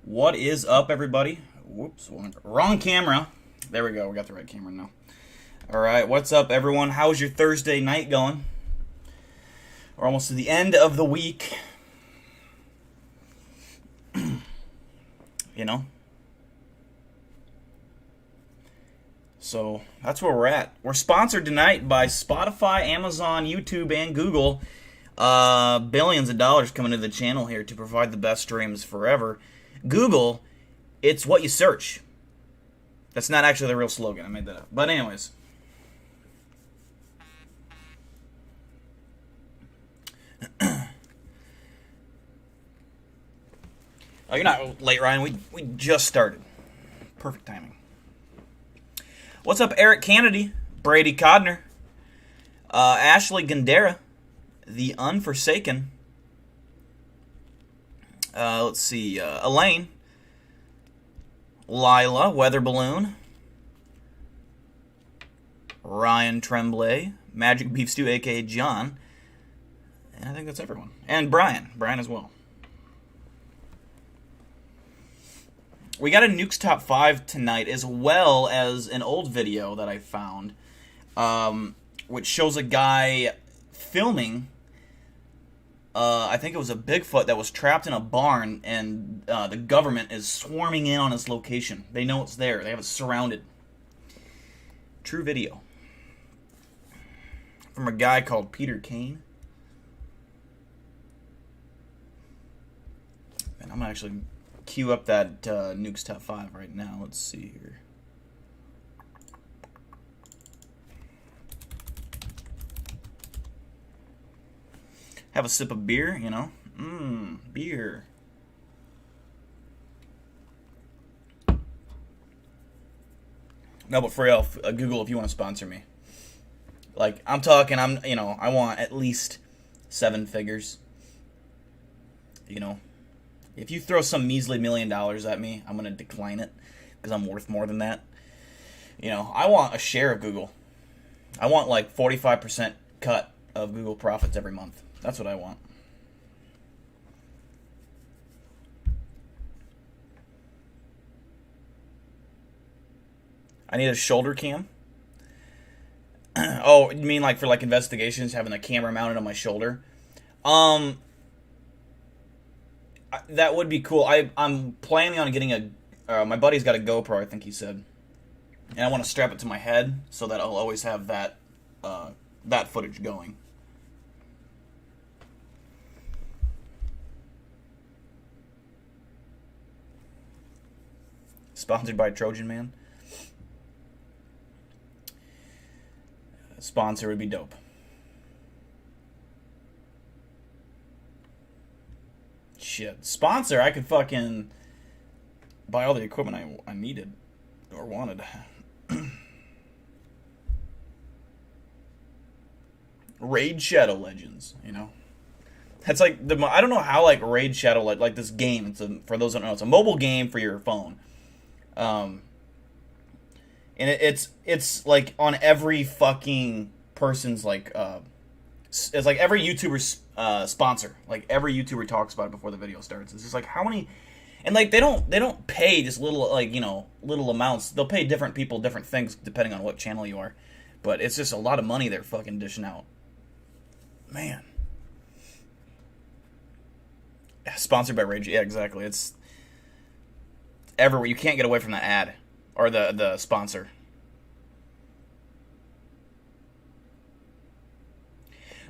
What is up, everybody? Whoops, wrong camera. There we go, we got the right camera now. Alright, what's up, everyone? How's your Thursday night going? We're almost to the end of the week. You know? So, that's where we're at. We're sponsored tonight by Spotify, Amazon, YouTube, and Google. Billions of dollars coming to the channel here to provide the best streams forever. Google, it's what you search. That's not actually the real slogan. I made that up. But anyways. Oh, you're not late, Ryan. We just started. Perfect timing. What's up, Eric Kennedy, Brady Codner, Ashley Gandera, The Unforsaken. Let's see, Elaine, Lila, Weather Balloon, Ryan Tremblay, Magic Beef Stew, a.k.a. John, and I think that's everyone. And Brian as well. We got a Nukes Top 5 tonight, as well as an old video that I found, which shows a guy filming, I think it was a Bigfoot that was trapped in a barn, and the government is swarming in on his location. They know it's there. They have it surrounded. True video. From a guy called Peter Kane. And I'm going to actually queue up that Nukes Top 5 right now. Let's see here. Have a sip of beer, you know. Beer. No, but for real, Google, if you want to sponsor me. Like, I'm talking, I want at least 7 figures. You know, if you throw some measly $1 million at me, I'm going to decline it because I'm worth more than that. You know, I want a share of Google. I want like 45% cut of Google profits every month. That's what I want. I need a shoulder cam. Oh, you mean like for like investigations, having a camera mounted on my shoulder? That would be cool. I'm planning on getting my buddy's got a GoPro, I think he said. And I want to strap it to my head so that I'll always have that footage going. Sponsored by Trojan Man. Sponsor would be dope. Shit. Sponsor, I could fucking buy all the equipment I needed or wanted. Raid Shadow Legends, you know? That's like, I don't know how, like, Raid Shadow, like this game, for those who don't know, it's a mobile game for your phone. And it's like on every fucking person's, like, it's like every YouTuber's sponsor. Like, every YouTuber talks about it before the video starts. It's just like, how many... And, like, they don't pay just little, like, you know, little amounts. They'll pay different people different things depending on what channel you are. But it's just a lot of money they're fucking dishing out. Man. Yeah, sponsored by Rage. Yeah, exactly. It's everywhere. You can't get away from the ad. Or the sponsor.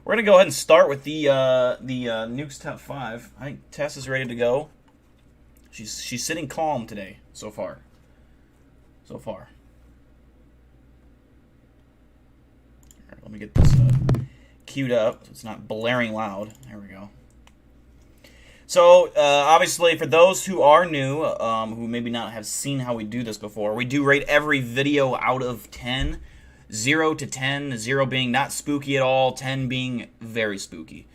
We're going to go ahead and start with the Nukes Top 5. I think Tess is ready to go. She's sitting calm today, so far. So far. Alright, let me get this queued up so it's not blaring loud. There we go. So, obviously, for those who are new, who maybe not have seen how we do this before, we do rate every video out of 10. 0 to 10, 0 being not spooky at all, 10 being very spooky.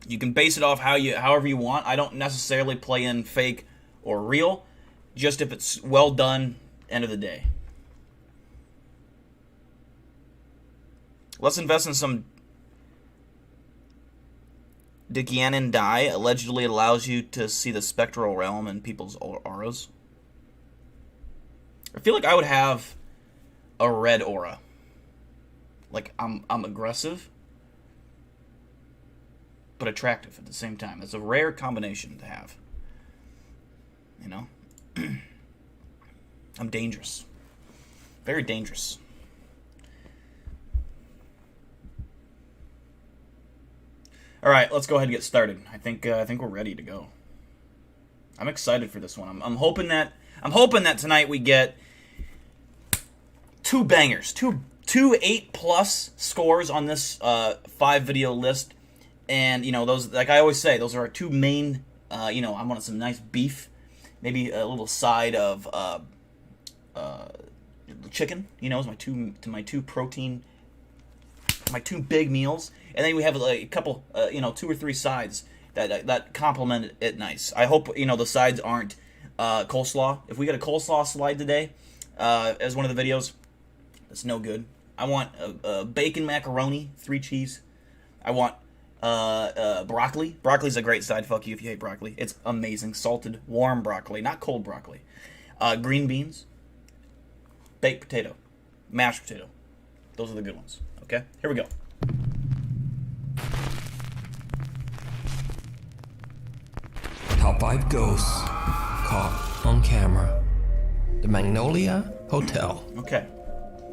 You can base it off however you want. I don't necessarily play in fake or real, just if it's well done, end of the day. Let's invest in some Dickianin dye. Allegedly it allows you to see the spectral realm in people's auras. I feel like I would have a red aura. Like, I'm aggressive, but attractive at the same time. It's a rare combination to have. You know? I'm dangerous. Very dangerous. Alright, let's go ahead and get started. I think we're ready to go. I'm excited for this one. I'm hoping that tonight we get 2 bangers. Two 8+ scores on this 5-video list. And, you know, those, like I always say, those are our 2 main, you know, I want some nice beef. Maybe a little side of chicken, you know, is my two protein, my 2 big meals. And then we have like a couple, you know, 2 or 3 sides that complement it nice. I hope, you know, the sides aren't coleslaw. If we get a coleslaw slide today as one of the videos, that's no good. I want bacon macaroni, 3 cheese. I want broccoli. Broccoli's a great side. Fuck you if you hate broccoli. It's amazing. Salted, warm broccoli, not cold broccoli. Green beans, baked potato, mashed potato. Those are the good ones. Okay, here we go. Top 5 ghosts caught on camera. The Magnolia Hotel. Okay.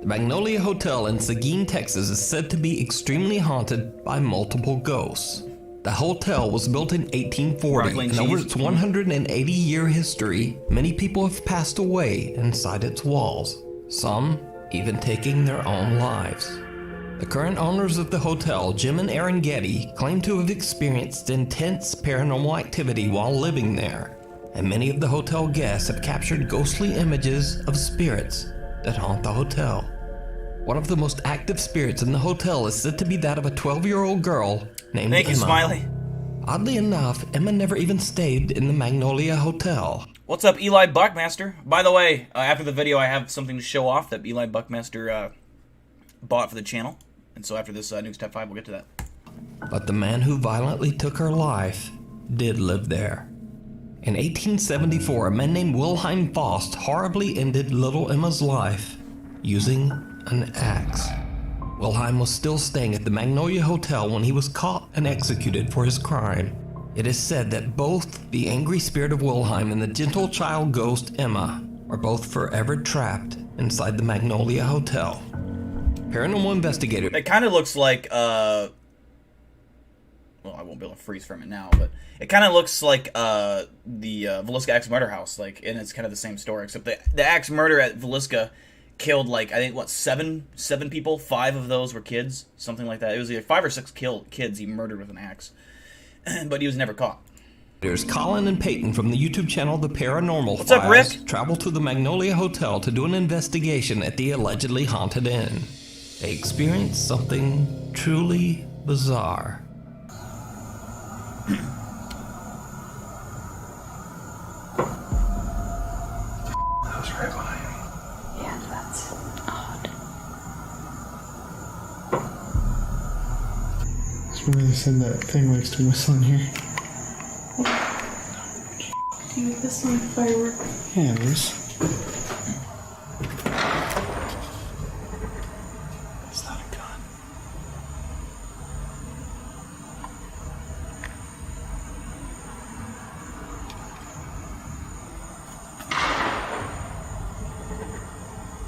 The Magnolia Hotel in Seguin, Texas is said to be extremely haunted by multiple ghosts. The hotel was built in 1840, and over its 180-year history, many people have passed away inside its walls, some even taking their own lives. The current owners of the hotel, Jim and Aaron Getty, claim to have experienced intense paranormal activity while living there, and many of the hotel guests have captured ghostly images of spirits that haunt the hotel. One of the most active spirits in the hotel is said to be that of a 12-year-old girl named Thank you, Emma. Smiley. Oddly enough, Emma never even stayed in the Magnolia Hotel. What's up, Eli Buckmaster? By the way, after the video, I have something to show off that Eli Buckmaster bought for the channel. And so after this Nukes Top 5, we'll get to that. But the man who violently took her life did live there. In 1874, a man named Wilhelm Faust horribly ended little Emma's life using an axe. Wilhelm was still staying at the Magnolia Hotel when he was caught and executed for his crime. It is said that both the angry spirit of Wilhelm and the gentle child ghost Emma are both forever trapped inside the Magnolia Hotel. Paranormal investigator. It kind of looks like, well, I won't be able to freeze from it now, but it kind of looks like the Villisca Axe Murder House, like, and it's kind of the same story, except the Axe Murder at Villisca killed, like, I think, what, seven people? 5 of those were kids, something like that. It was either 5 or 6 kids he murdered with an axe, but he was never caught. There's Colin and Peyton from the YouTube channel The Paranormal What's up, Rick? Travel to the Magnolia Hotel to do an investigation at the allegedly haunted inn. They experienced something truly bizarre. That was right behind me. Yeah, that's odd. It's where they said that thing likes to whistle in here. Do you whistle like a firework? Yeah, it is. It's not a gun.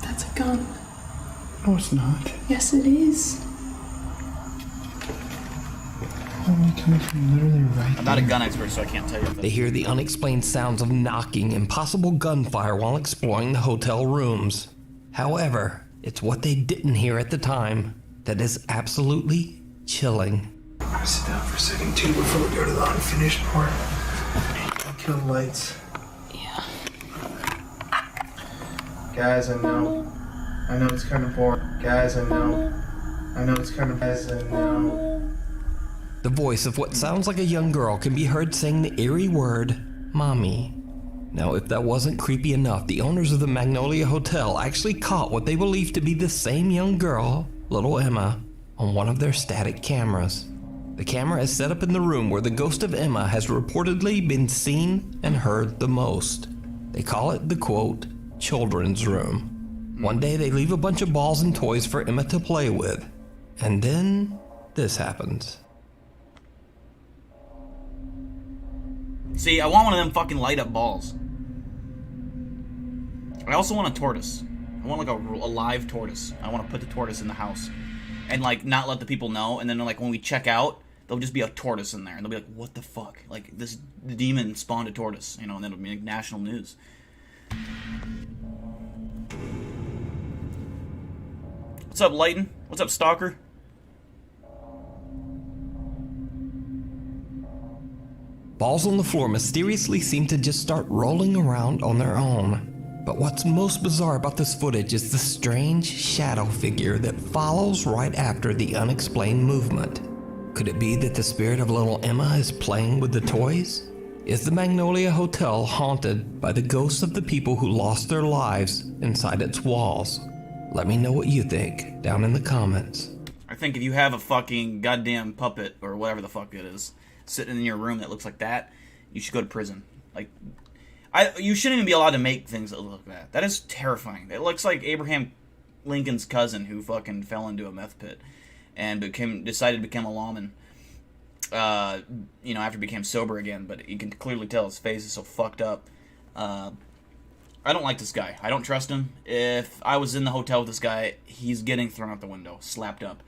That's a gun. No, it's not. Yes, it is. Only coming from literally right I'm not a gun expert, so I can't tell you. They hear the unexplained sounds of knocking and possible gunfire while exploring the hotel rooms. However, it's what they didn't hear at the time that is absolutely chilling. I'm gonna sit down for a second too before we go to the unfinished part. I'll kill the lights. Yeah. Guys, I know it's kind of boring. Guys, I know it's kind of. Guys, I know. The voice of what sounds like a young girl can be heard saying the eerie word, Mommy. Now, if that wasn't creepy enough, the owners of the Magnolia Hotel actually caught what they believed to be the same young girl, little Emma, on one of their static cameras. The camera is set up in the room where the ghost of Emma has reportedly been seen and heard the most. They call it the, quote, children's room. One day they leave a bunch of balls and toys for Emma to play with. And then this happens. See, I want one of them fucking light up balls. I also want a tortoise. I want like a live tortoise. I want to put the tortoise in the house. And like not let the people know. And then like when we check out, there'll just be a tortoise in there. And they'll be like, what the fuck? Like the demon spawned a tortoise. You know, and then it'll be like national news. What's up, Leighton? What's up, Stalker? Balls on the floor mysteriously seem to just start rolling around on their own. But what's most bizarre about this footage is the strange shadow figure that follows right after the unexplained movement. Could it be that the spirit of little Emma is playing with the toys? Is the Magnolia Hotel haunted by the ghosts of the people who lost their lives inside its walls? Let me know what you think down in the comments. I think if you have a fucking goddamn puppet or whatever the fuck it is sitting in your room that looks like that, you should go to prison. Like, you shouldn't even be allowed to make things that look like that. That is terrifying. It looks like Abraham Lincoln's cousin who fucking fell into a meth pit and decided to become a lawman. You know, after he became sober again, but you can clearly tell his face is so fucked up. I don't like this guy. I don't trust him. If I was in the hotel with this guy, he's getting thrown out the window, slapped up.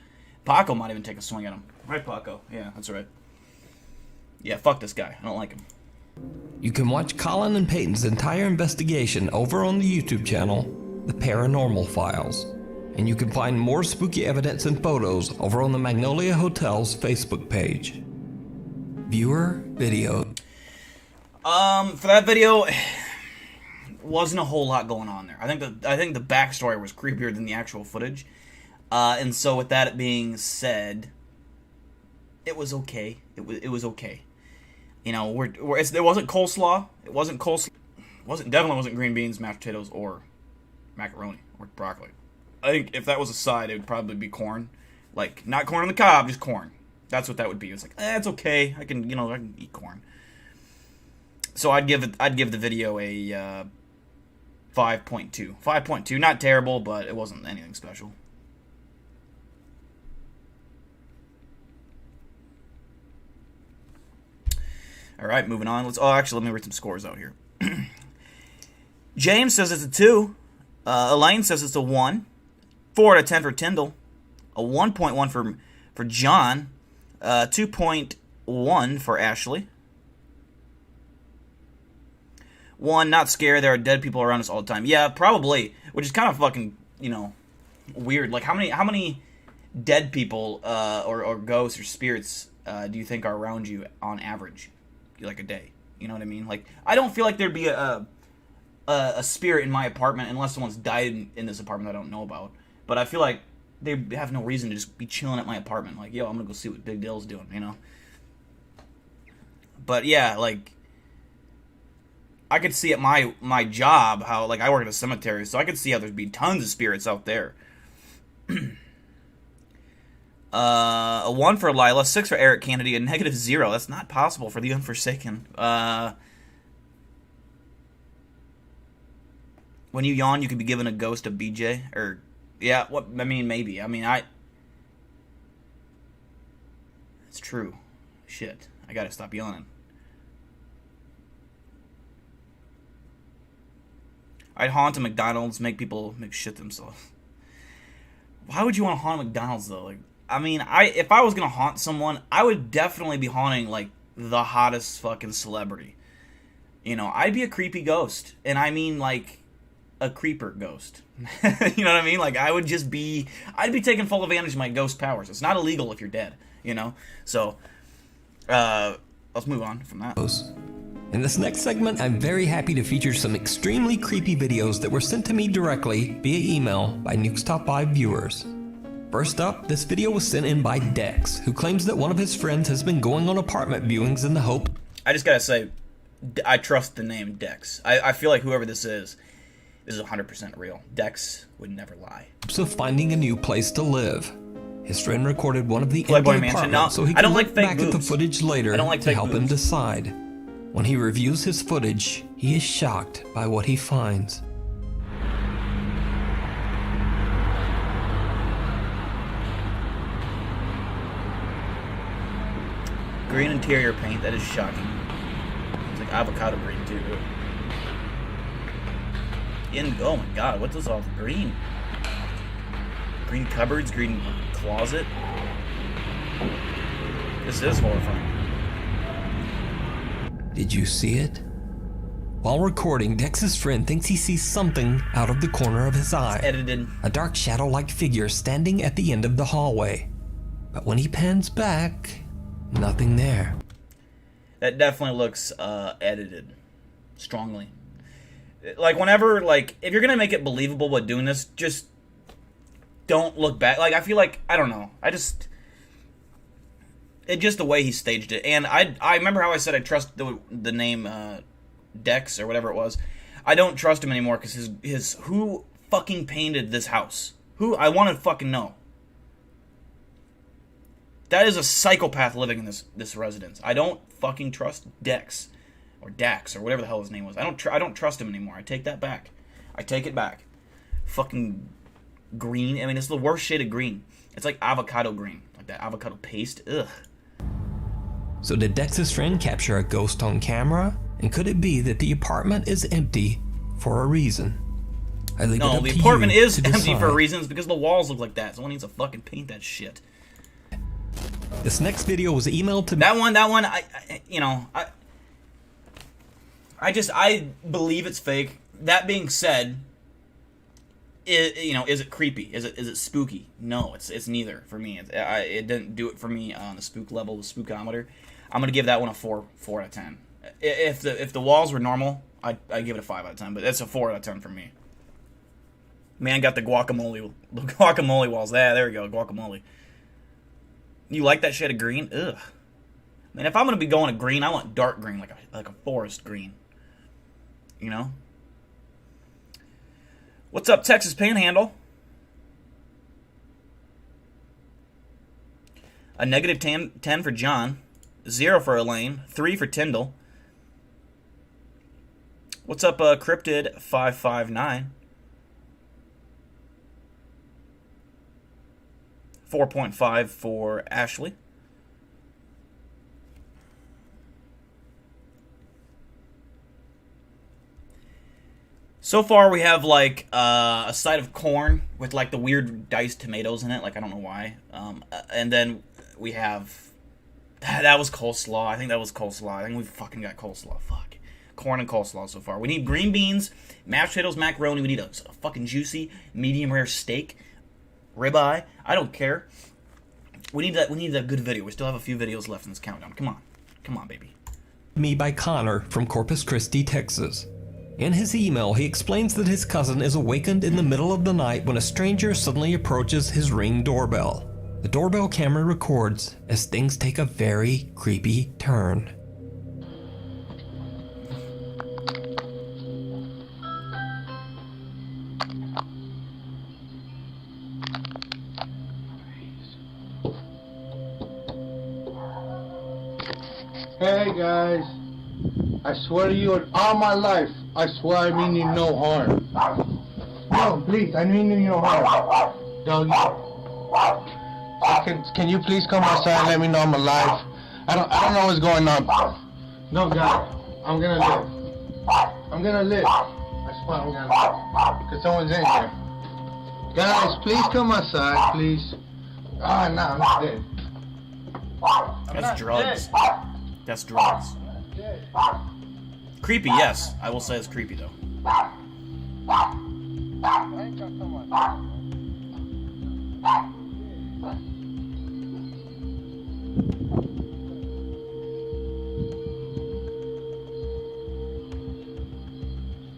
Paco might even take a swing at him. Right, Paco? Yeah, that's right. Yeah, fuck this guy. I don't like him. You can watch Colin and Peyton's entire investigation over on the YouTube channel, The Paranormal Files. And you can find more spooky evidence and photos over on the Magnolia Hotel's Facebook page. Viewer video. For that video, wasn't a whole lot going on there. I think the backstory was creepier than the actual footage. And so with that being said, it was okay. It was okay. You know, there wasn't coleslaw. It wasn't coleslaw. Definitely wasn't green beans, mashed potatoes, or macaroni or broccoli. I think if that was a side, it would probably be corn. Like, not corn on the cob, just corn. That's what that would be. It's like, it's okay. I can eat corn. So I'd give the video a 5.2. 5.2, not terrible, but it wasn't anything special. All right, moving on. Let me read some scores out here. James says it's a 2. Elaine says it's a 1. 4 out of 10 for Tyndall. A 1.1 for John. 2.1 for Ashley. 1, not scared. There are dead people around us all the time. Yeah, probably. Which is kind of fucking, weird. Like, how many dead people or ghosts or spirits do you think are around you on average? Like a day. You know what I mean? Like, I don't feel like there'd be a spirit in my apartment unless someone's died in this apartment I don't know about. But I feel like they have no reason to just be chilling at my apartment. Like, yo, I'm gonna go see what Big Dill's doing, But yeah, like, I could see at my job how, like, I work at a cemetery, so I could see how there'd be tons of spirits out there. A 1 for Lila, 6 for Eric Kennedy, a -0. That's not possible for the Unforsaken. When you yawn, you could be given a ghost of BJ, or yeah, maybe. It's true. Shit, I gotta stop yawning. I'd haunt a McDonald's, make people shit themselves. Why would you want to haunt a McDonald's though? Like, if I was gonna haunt someone, I would definitely be haunting like the hottest fucking celebrity. I'd be a creepy ghost, and I mean like a creeper ghost. You know what I mean? Like, I'd be taking full advantage of my ghost powers. It's not illegal if you're dead. So, let's move on from that. In this next segment, I'm very happy to feature some extremely creepy videos that were sent to me directly via email by Nuke's Top 5 viewers. First up, this video was sent in by Dex, who claims that one of his friends has been going on apartment viewings in the hope... I just gotta say, I trust the name Dex. I feel like whoever this is 100% real. Dex would never lie. ...of finding a new place to live. His friend recorded one of the Playboy empty Mansion. apartments so he I could don't like look fake back at the boobs. footage later to help him boobs. decide. When he reviews his footage, he is shocked by what he finds. Green interior paint, that is shocking. It's like avocado green too. Oh my god, what's this all green? Green cupboards, green closet. This is horrifying. Did you see it? While recording, Dex's friend thinks he sees something out of the corner of his eye. It's edited. A dark shadow-like figure standing at the end of the hallway. But when he pans back, nothing there. That definitely looks edited. Strongly. Like, whenever, like, if you're gonna make it believable by doing this, just don't look back. Like, I feel like, I don't know. It's just the way he staged it. And I remember how I said I trust the name Dex or whatever it was. I don't trust him anymore because his who fucking painted this house? Who? I want to fucking know. That is a psychopath living in this residence. I don't fucking trust Dex or Dax or whatever the hell his name was. I don't trust him anymore. I take that back. I take it back. Fucking green. I mean, it's the worst shade of green. It's like avocado green, like that avocado paste. Ugh. So did Dex's friend capture a ghost on camera? And could it be that the apartment is empty for a reason? No, the apartment is empty for reasons because the walls look like that. Someone needs to fucking paint that shit. This next video was emailed to me. That one, I believe it's fake. That being said, is it creepy? Is it spooky? No, it's neither for me. It didn't do it for me on the spook level, the spookometer. I'm gonna give that one a 4 out of 10. If the walls were normal, I'd give it a 5 out of 10. But it's a 4 out of 10 for me. Man got the guacamole walls. There we go, guacamole. You like that shade of green? Ugh. Man, if I'm gonna be going to green, I want dark green, like a forest green. You know? What's up, Texas Panhandle? A negative 10 for John. 0 for Elaine. 3 for Tyndall. What's up, Cryptid 559? 4.5 for Ashley. So far, we have like a side of corn with like the weird diced tomatoes in it. Like, I don't know why. And then we have that was coleslaw. I think that was coleslaw. I think we fucking got coleslaw. Fuck, corn and coleslaw so far. We need green beans, mashed potatoes, macaroni. We need a fucking juicy medium rare steak, ribeye. I don't care. We need that. We need a good video. We still have a few videos left in this countdown. Come on, baby. Me by Connor from Corpus Christi, Texas. In his email, he explains that his cousin is awakened in the middle of the night when a stranger suddenly approaches his Ring doorbell. The doorbell camera records as things take a very creepy turn. Hey guys, I swear to you, all my life, I swear I mean you no harm. No, please, I mean you no harm. Doggy. Can you please come outside and let me know I'm alive? I don't know what's going on. No, God, I'm gonna live. I'm gonna live. I swear I'm gonna live. Because someone's in here. Guys, please come outside, please. Ah, no, I'm not dead. That's drugs. That's drugs. Creepy, yes. I will say it's creepy, though.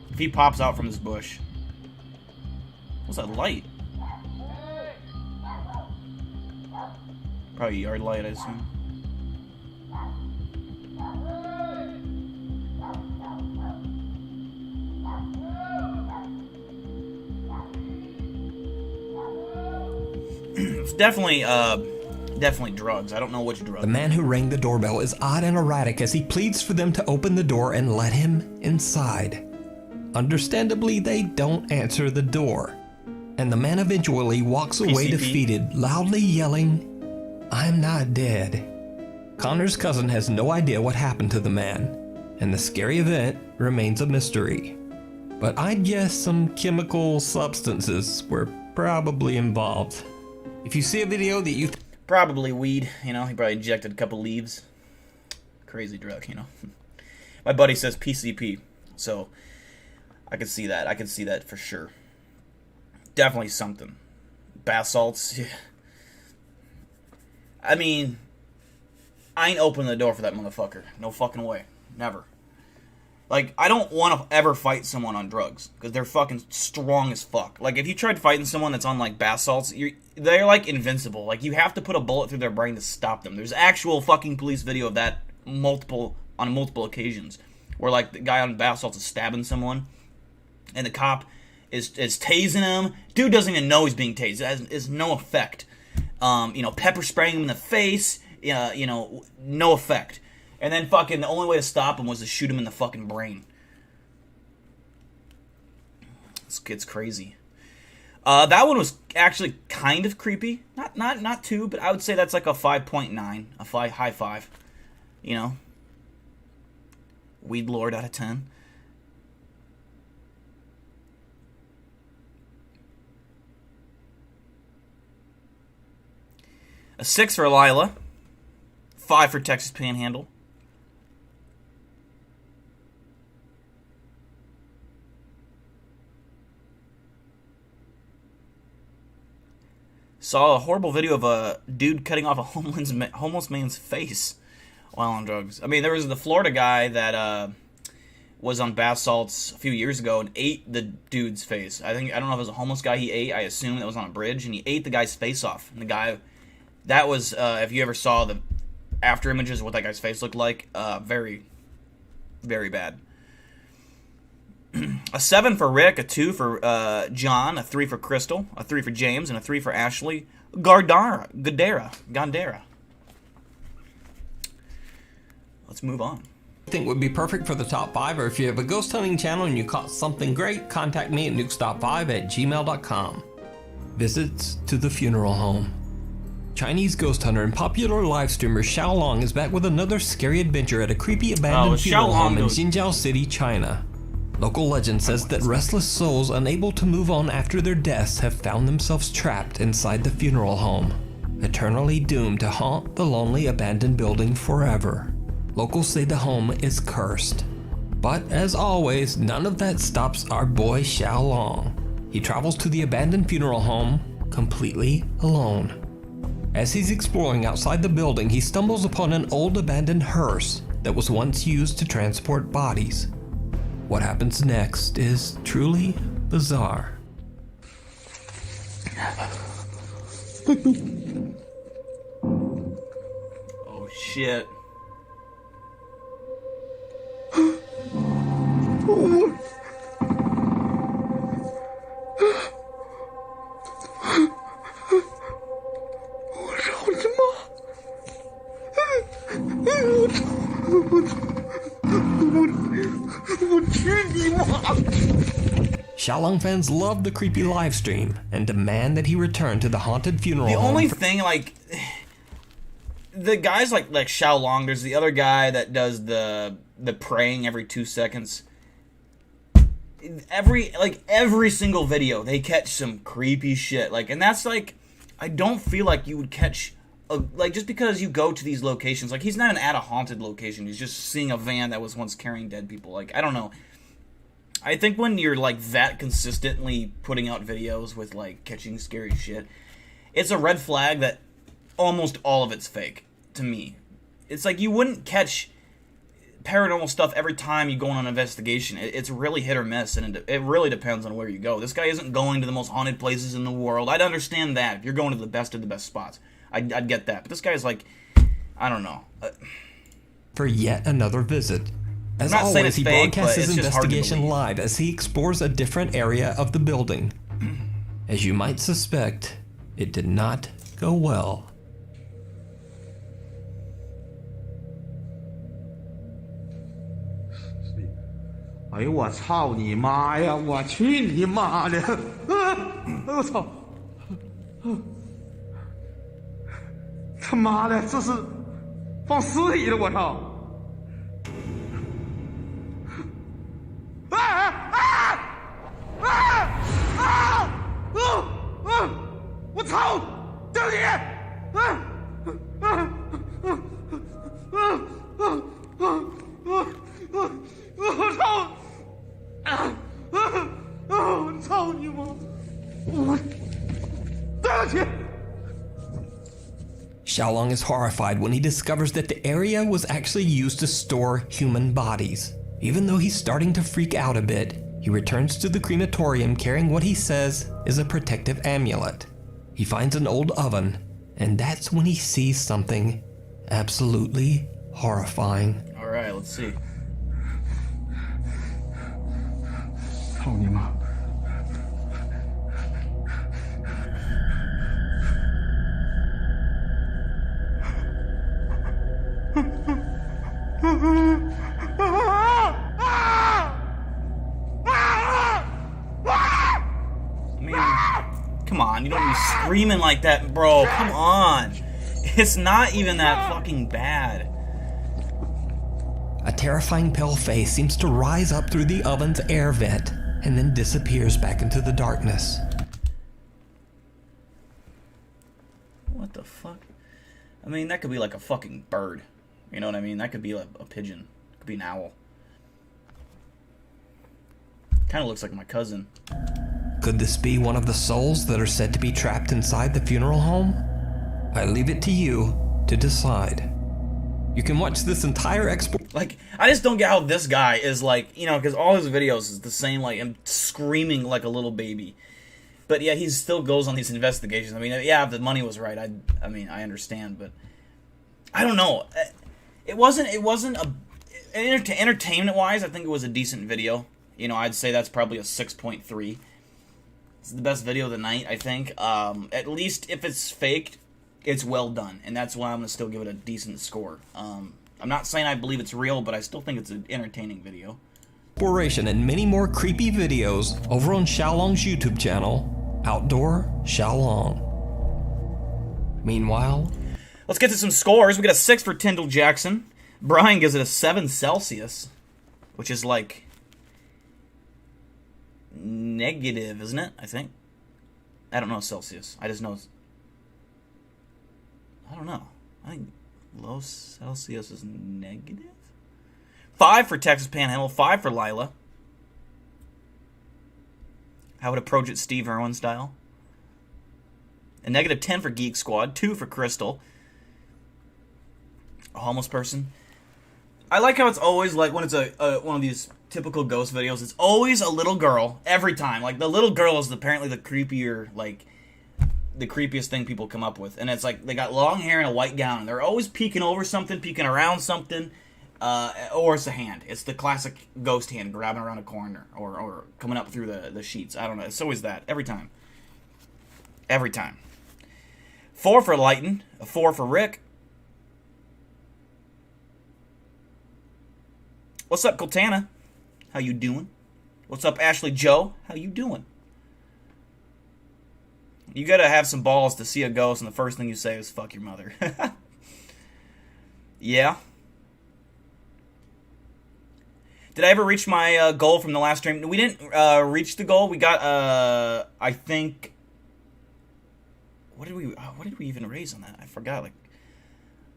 If he pops out from this bush. What's that light? Probably yard light, I assume. It's definitely drugs. I don't know which drug. The man who rang the doorbell is odd and erratic as he pleads for them to open the door and let him inside. Understandably, they don't answer the door, and the man eventually walks away PCP. defeated, loudly yelling, "I'm not dead." Connor's cousin has no idea what happened to the man, and the scary event remains a mystery. But I'd guess some chemical substances were probably involved. If you see a video that you Probably weed, you know, he probably injected a couple leaves. Crazy drug, you know. My buddy says PCP, so I can see that. I can see that for sure. Definitely something. Bath salts, yeah. I mean, I ain't opening the door for that motherfucker. No fucking way. Never. Like, I don't want to ever fight someone on drugs, because they're fucking strong as fuck. Like, if you tried fighting someone that's on, like, bath salts, they're, like, invincible. Like, you have to put a bullet through their brain to stop them. There's actual fucking police video of that on multiple occasions, where, like, the guy on bath salts is stabbing someone, and the cop is tasing him. Dude doesn't even know he's being tased. It has no effect. You know, pepper spraying him in the face, you know, no effect. And then fucking the only way to stop him was to shoot him in the fucking brain. This kid's crazy. That one was actually kind of creepy. Not too, but I would say that's like a 5.9, high 5. You know, Weed Lord out of 10. A 6 for Lila. 5 for Texas Panhandle. Saw a horrible video of a dude cutting off a homeless man's face while on drugs. I mean, there was the Florida guy that was on bath salts a few years ago and ate the dude's face. I don't know if it was a homeless guy he ate. I assume that was on a bridge, and he ate the guy's face off. And the guy That was, if you ever saw the after images of what that guy's face looked like, very, very bad. A 7 for Rick, a 2 for John, a 3 for Crystal, a 3 for James, and a 3 for Ashley. Gandera. Let's move on. I think would be perfect for the top 5, or if you have a ghost hunting channel and you caught something great, contact me at nukestop5@gmail.com. Visits to the funeral home. Chinese ghost hunter and popular live streamer Xiao Long is back with another scary adventure at a creepy abandoned funeral home in Xinjiao City, China. Local legend says that restless souls unable to move on after their deaths have found themselves trapped inside the funeral home, eternally doomed to haunt the lonely abandoned building forever. Locals say the home is cursed. But as always, none of that stops our boy Xiao Long. He travels to the abandoned funeral home completely alone. As he's exploring outside the building, he stumbles upon an old abandoned hearse that was once used to transport bodies. What happens next is truly bizarre. Oh shit. Xiaolong fans love the creepy live stream and demand that he return to the haunted funeral home. The only thing, like, the guys like Xiaolong, there's the other guy that does the praying every 2 seconds. Every single video, they catch some creepy shit. Like, and that's like, I don't feel like you would catch, just because you go to these locations, like, he's not even at a haunted location, he's just seeing a van that was once carrying dead people. Like, I don't know. I think when you're, like, that consistently putting out videos with, like, catching scary shit, it's a red flag that almost all of it's fake, to me. It's like you wouldn't catch paranormal stuff every time you go on an investigation. It's really hit or miss, and it really depends on where you go. This guy isn't going to the most haunted places in the world. I'd understand that. If you're going to the best of the best spots, I'd get that. But this guy's like, I don't know. For yet another visit. As I'm not saying always, it's he fake, broadcasts but his it's just hard to investigation believe. live as he explores a different area of the building. As you might suspect, it did not go well. "哎呦我操你妈呀！我去你妈的！我操！他妈的，这是放尸体的！我操！我操！对不起！我操！我操你妈！我对不起。 Xiaolong is horrified when he discovers that the area was actually used to store human bodies. Even though he's starting to freak out a bit, he returns to the crematorium carrying what he says is a protective amulet. He finds an old oven, and that's when he sees something absolutely horrifying. Alright, let's see. 操你妈！ Come on, you don't be screaming like that, bro. Come on. It's not even that fucking bad. A terrifying pale face seems to rise up through the oven's air vent and then disappears back into the darkness. What the fuck? I mean, that could be like a fucking bird. You know what I mean? That could be like a pigeon. It could be an owl. Kind of looks like my cousin. Could this be one of the souls that are said to be trapped inside the funeral home? I leave it to you to decide. You can watch this entire Like, I just don't get how this guy is like, you know, because all his videos is the same, like, him screaming like a little baby. But yeah, he still goes on these investigations. I mean, yeah, if the money was right, I mean, I understand, but I don't know. It wasn't a entertainment wise. I think it was a decent video. You know, I'd say that's probably a 6.3. It's the best video of the night, I think. At least if it's faked, it's well done, and that's why I'm gonna still give it a decent score. I'm not saying I believe it's real, but I still think it's an entertaining video. Exploration and many more creepy videos over on Xiaolong's YouTube channel, Outdoor Xiaolong. Meanwhile, let's get to some scores. We got a 6 for Tyndall Jackson. Brian gives it a 7 Celsius, which is like negative, isn't it? I think. I don't know Celsius. I just know. I don't know. I think low Celsius is negative. 5 for Texas Panhandle. 5 for Lila. I would approach it Steve Irwin style. A negative 10 for Geek Squad. 2 for Crystal. A homeless person. I like how it's always like when it's one of these typical ghost videos. It's always a little girl every time. Like the little girl is apparently the creepier, like the creepiest thing people come up with. And it's like they got long hair and a white gown. And they're always peeking over something, peeking around something. Or it's a hand. It's the classic ghost hand grabbing around a corner or coming up through the sheets. I don't know. It's always that. Every time. Every time. 4 for Lighten. A 4 for Rick. What's up, Coltana? How you doing? What's up, Ashley Joe? How you doing? You gotta have some balls to see a ghost and the first thing you say is, fuck your mother. Yeah. Did I ever reach my goal from the last stream? We didn't reach the goal. We got, I think... What did we even raise on that? I forgot. Like,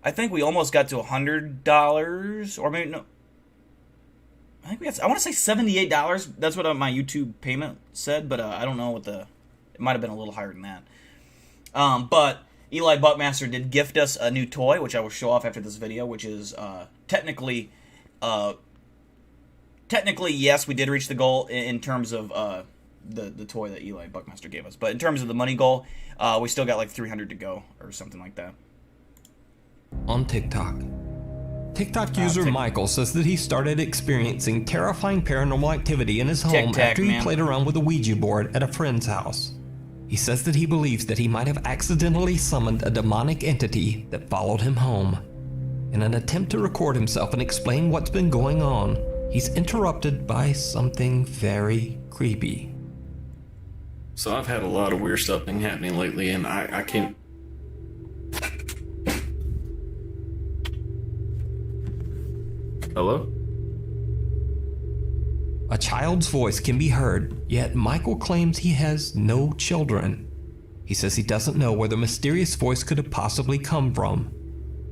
I think we almost got to $100, or maybe no. I think we got. I want to say $78. That's what my YouTube payment said, but I don't know what the. It might have been a little higher than that. But Eli Buckmaster did gift us a new toy, which I will show off after this video, which is technically, yes, we did reach the goal in terms of the toy that Eli Buckmaster gave us. But in terms of the money goal, we still got like 300 to go or something like that. On TikTok user Michael says that he started experiencing terrifying paranormal activity in his home after he played around with a Ouija board at a friend's house. He says that he believes that he might have accidentally summoned a demonic entity that followed him home. In an attempt to record himself and explain what's been going on, he's interrupted by something very creepy. So I've had a lot of weird stuff been happening lately, and I can't... Hello? A child's voice can be heard, yet Michael claims he has no children. He says he doesn't know where the mysterious voice could have possibly come from.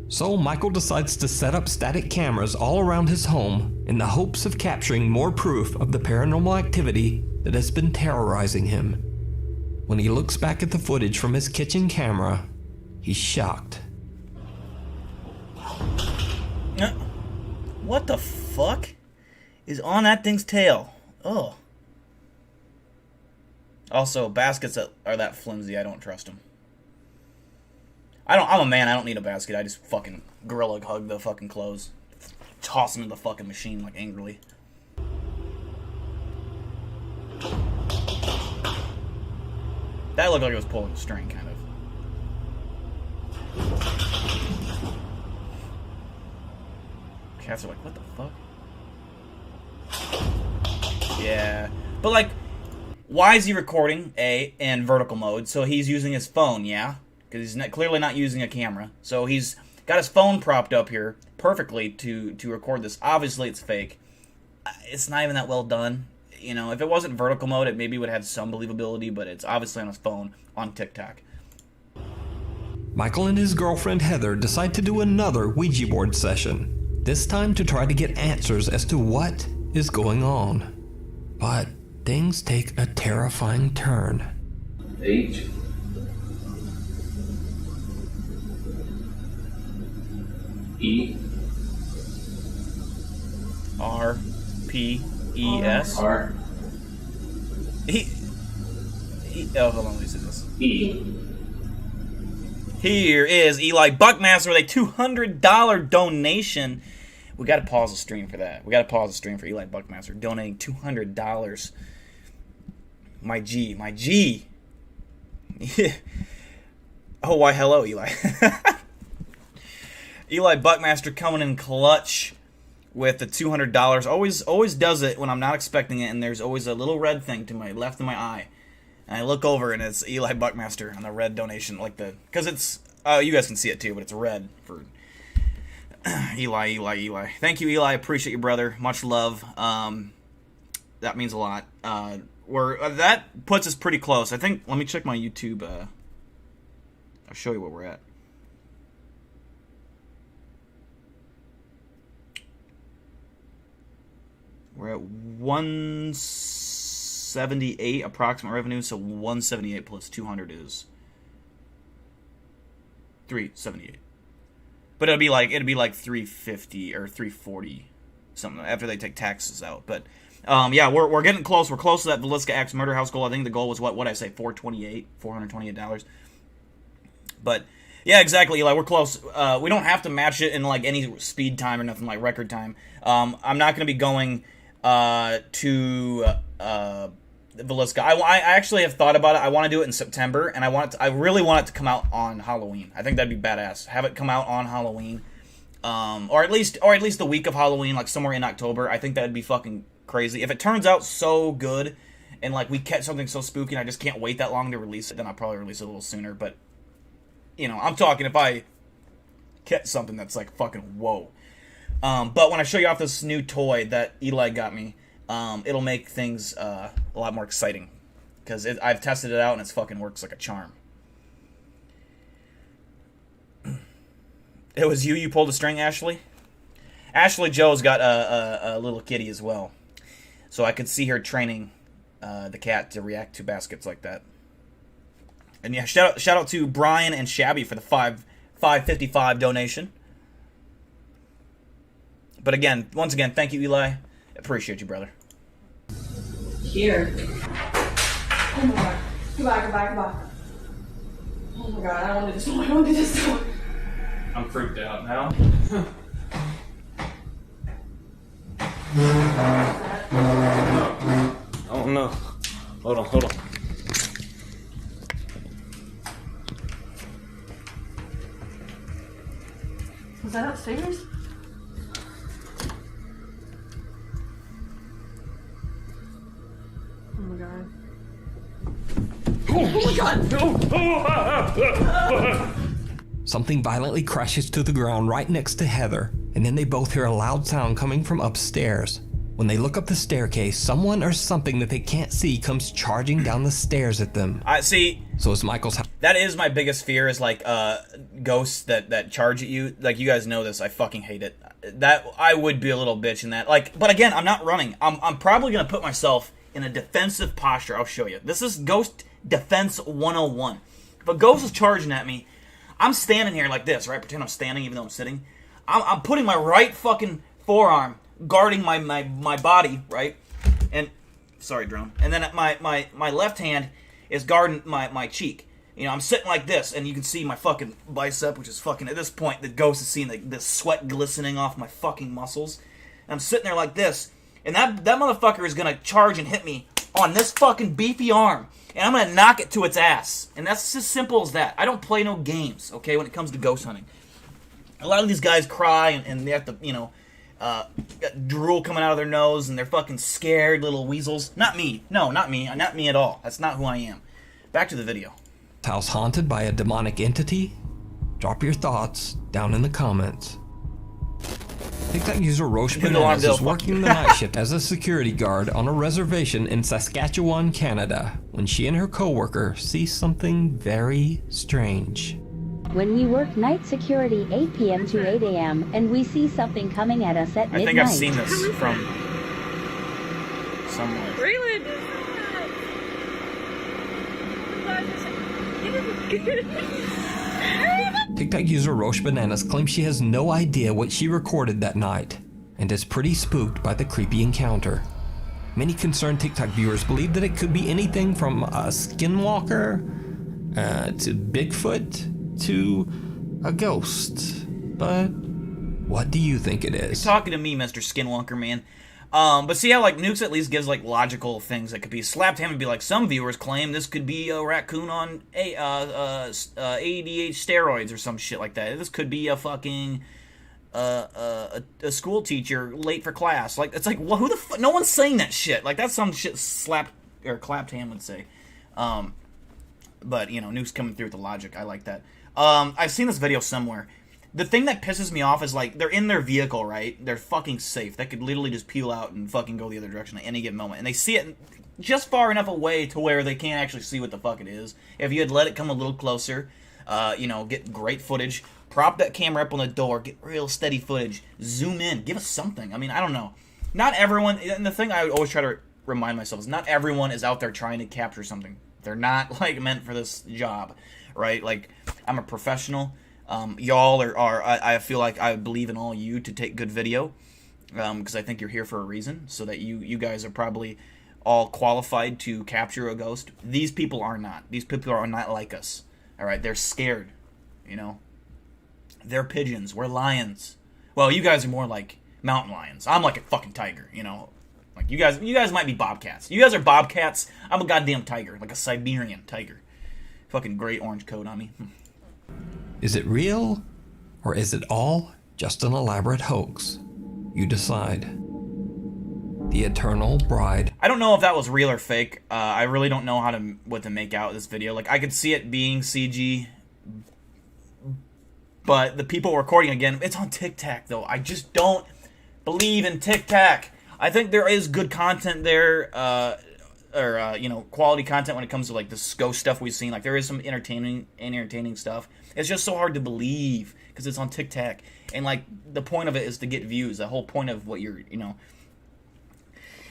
So Michael decides to set up static cameras all around his home in the hopes of capturing more proof of the paranormal activity that has been terrorizing him. When he looks back at the footage from his kitchen camera, he's shocked. What the fuck is on that thing's tail? Oh. Also, baskets that are that flimsy, I don't trust them. I'm a man, I don't need a basket. I just fucking gorilla hug the fucking clothes. Toss them in the fucking machine, like, angrily. That looked like it was pulling a string, kind of. Cats are like, what the fuck? Yeah. But, like, why is he recording, A, in vertical mode? So he's using his phone, yeah? Because he's clearly not using a camera. So he's got his phone propped up here perfectly to record this. Obviously, it's fake. It's not even that well done. You know, if it wasn't vertical mode, it maybe would have some believability, but it's obviously on his phone on TikTok. Michael and his girlfriend Heather decide to do another Ouija board session, this time to try to get answers as to what is going on. But things take a terrifying turn. H E R P E S. R. Oh, hold on, let me see this. E. Here is Eli Buckmaster with a $200 donation. We got to pause the stream for that. We got to pause the stream for Eli Buckmaster donating $200. My G, my G. Oh, why hello, Eli. Eli Buckmaster coming in clutch with the $200. Always does it when I'm not expecting it, and there's always a little red thing to my left of my eye. And I look over, and it's Eli Buckmaster on the red donation, like the... Because it's... you guys can see it, too, but it's red for... Eli. Thank you, Eli. Appreciate you, brother. Much love. That means a lot. That puts us pretty close. I think... Let me check my YouTube... I'll show you what we're at. We're at 178 approximate revenue, so 178 plus 200 is 378. But it'd be like 350 or 340 something after they take taxes out. But yeah, we're getting close. We're close to that Villisca X murder house goal. I think the goal was what I say, $428. But yeah, exactly, Eli. We're close. We don't have to match it in like any speed time or nothing, like record time. I'm not going to be going to Villisca. I actually have thought about it. I want to do it in September, and I really want it to come out on Halloween. I think that'd be badass. Have it come out on Halloween, or at least the week of Halloween, like somewhere in October. I think that'd be fucking crazy. If it turns out so good, and like we catch something so spooky, and I just can't wait that long to release it, then I'll probably release it a little sooner. But you know, I'm talking if I catch something that's like fucking whoa. But when I show you off this new toy that Eli got me, it'll make things a lot more exciting. Because I've tested it out and it fucking works like a charm. It was you pulled the string, Ashley? Ashley Joe's got a little kitty as well. So I could see her training the cat to react to baskets like that. And yeah, shout out to Brian and Shabby for the $5.55 donation. But again, once again, thank you, Eli. Appreciate you, brother. Here. Oh my god. Goodbye. Oh my god, I don't do this no more. I'm freaked out now. Oh no. Hold on. Was that upstairs? Oh my god. Something violently crashes to the ground right next to Heather, and then they both hear a loud sound coming from upstairs. When they look up the staircase, someone or something that they can't see comes charging down the stairs at them. I see. So it's Michael's house. That is my biggest fear, is like ghosts that charge at you. Like, you guys know this. I fucking hate it. That I would be a little bitch in that. Like, but again, I'm not running. I'm probably gonna put myself in a defensive posture. I'll show you. This is Ghost Defense 101. If a ghost is charging at me, I'm standing here like this, right? Pretend I'm standing even though I'm sitting. I'm putting my right fucking forearm guarding my body, right? And sorry, drone. And then my left hand is guarding my cheek. You know, I'm sitting like this, and you can see my fucking bicep, which is fucking, at this point, the ghost is seeing the sweat glistening off my fucking muscles. And I'm sitting there like this, and that motherfucker is gonna charge and hit me on this fucking beefy arm, and I'm gonna knock it to its ass. And that's as simple as that. I don't play no games, okay, when it comes to ghost hunting. A lot of these guys cry, and they have to, you know, got drool coming out of their nose, and they're fucking scared little weasels. Not me. No, not me. Not me at all. That's not who I am. Back to the video. House haunted by a demonic entity? Drop your thoughts down in the comments. TikTok user Roche Bananas is working the night shift as a security guard on a reservation in Saskatchewan, Canada, when she and her coworker see something very strange. When we work night security 8 p.m. to 8 a.m. and we see something coming at us at midnight. I think I've seen this from somewhere. Raylan TikTok user Roche Bananas claims she has no idea what she recorded that night and is pretty spooked by the creepy encounter. Many concerned TikTok viewers believe that it could be anything from a skinwalker to Bigfoot to a ghost. But what do you think it is? You're talking to me, Mr. Skinwalker Man. But see how, like, Nukes at least gives, like, logical things that could be slapped him and be like, some viewers claim this could be a raccoon on ADH steroids or some shit like that. This could be a fucking a school teacher late for class. Like, it's like, well, who the fuck? No one's saying that shit. Like, that's some shit slapped or clapped ham would say. But, you know, Nukes coming through with the logic. I like that. I've seen this video somewhere. The thing that pisses me off is, like, they're in their vehicle, right? They're fucking safe. They could literally just peel out and fucking go the other direction at any given moment. And they see it just far enough away to where they can't actually see what the fuck it is. If you had let it come a little closer, you know, get great footage, prop that camera up on the door, get real steady footage, zoom in, give us something. I mean, I don't know. Not everyone, and the thing I always try to remind myself is not everyone is out there trying to capture something. They're not, like, meant for this job, right? Like, I'm a professional. Y'all are I feel like I believe in all you to take good video, because I think you're here for a reason, so that you guys are probably all qualified to capture a ghost. These people are not. These people are not like us, all right? They're scared, you know? They're pigeons. We're lions. Well, you guys are more like mountain lions. I'm like a fucking tiger, you know? Like, you guys might be bobcats. You guys are bobcats. I'm a goddamn tiger, like a Siberian tiger. Fucking great orange coat on me. Is it real, or is it all just an elaborate hoax? You decide. The Eternal Bride. I don't know if that was real or fake. I really don't know what to make out of this video. Like, I could see it being CG, but the people recording, again, it's on TikTok, though. I just don't believe in TikTok. I think there is good content there, you know, quality content when it comes to, like, this ghost stuff we've seen. Like, there is some entertaining stuff. It's just so hard to believe because it's on TikTok, and, like, the point of it is to get views. The whole point of what you're, you know.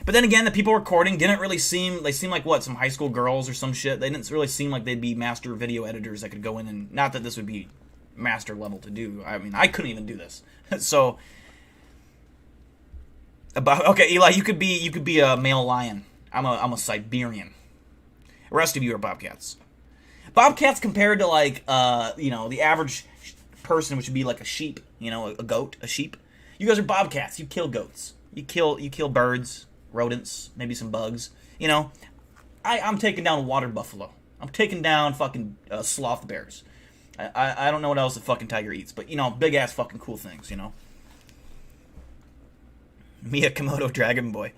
But then again, the people recording didn't really seem. They seemed like what, some high school girls or some shit. They didn't really seem like they'd be master video editors that could go in and, not that this would be master level to do. I mean, I couldn't even do this. So, okay, Eli, you could be a male lion. I'm a Siberian. The rest of you are bobcats. Bobcats compared to, like, you know, the average person, which would be like a sheep, you know, a goat, a sheep. You guys are bobcats. You kill goats. You kill birds, rodents, maybe some bugs. You know, I'm taking down water buffalo. I'm taking down fucking sloth bears. I don't know what else a fucking tiger eats, but, you know, big ass fucking cool things, you know. Me a Komodo dragon boy.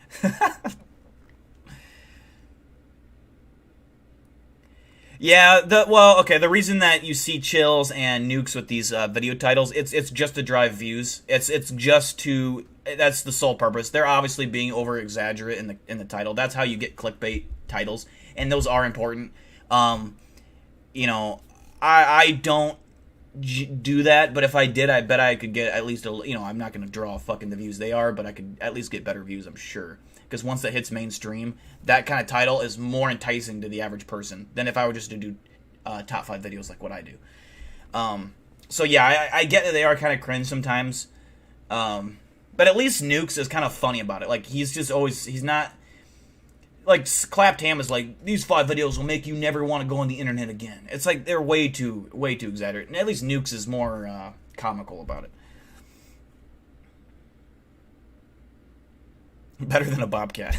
Yeah, the reason that you see chills and nukes with these video titles, it's just to drive views. It's just to, that's the sole purpose. They're obviously being over exaggerate in the title. That's how you get clickbait titles, and those are important. You know, I don't do that, but if I did, I bet I could get at least you know, I'm not going to draw fucking the views they are, but I could at least get better views, I'm sure. Because once that hits mainstream, that kind of title is more enticing to the average person than if I were just to do top 5 videos like what I do. So yeah, I get that they are kind of cringe sometimes. But at least Nukes is kind of funny about it. Like, he's not... Like, Clapped Ham is like, these 5 videos will make you never want to go on the internet again. It's like, they're way too exaggerated. And at least Nukes is more comical about it. Better than a bobcat.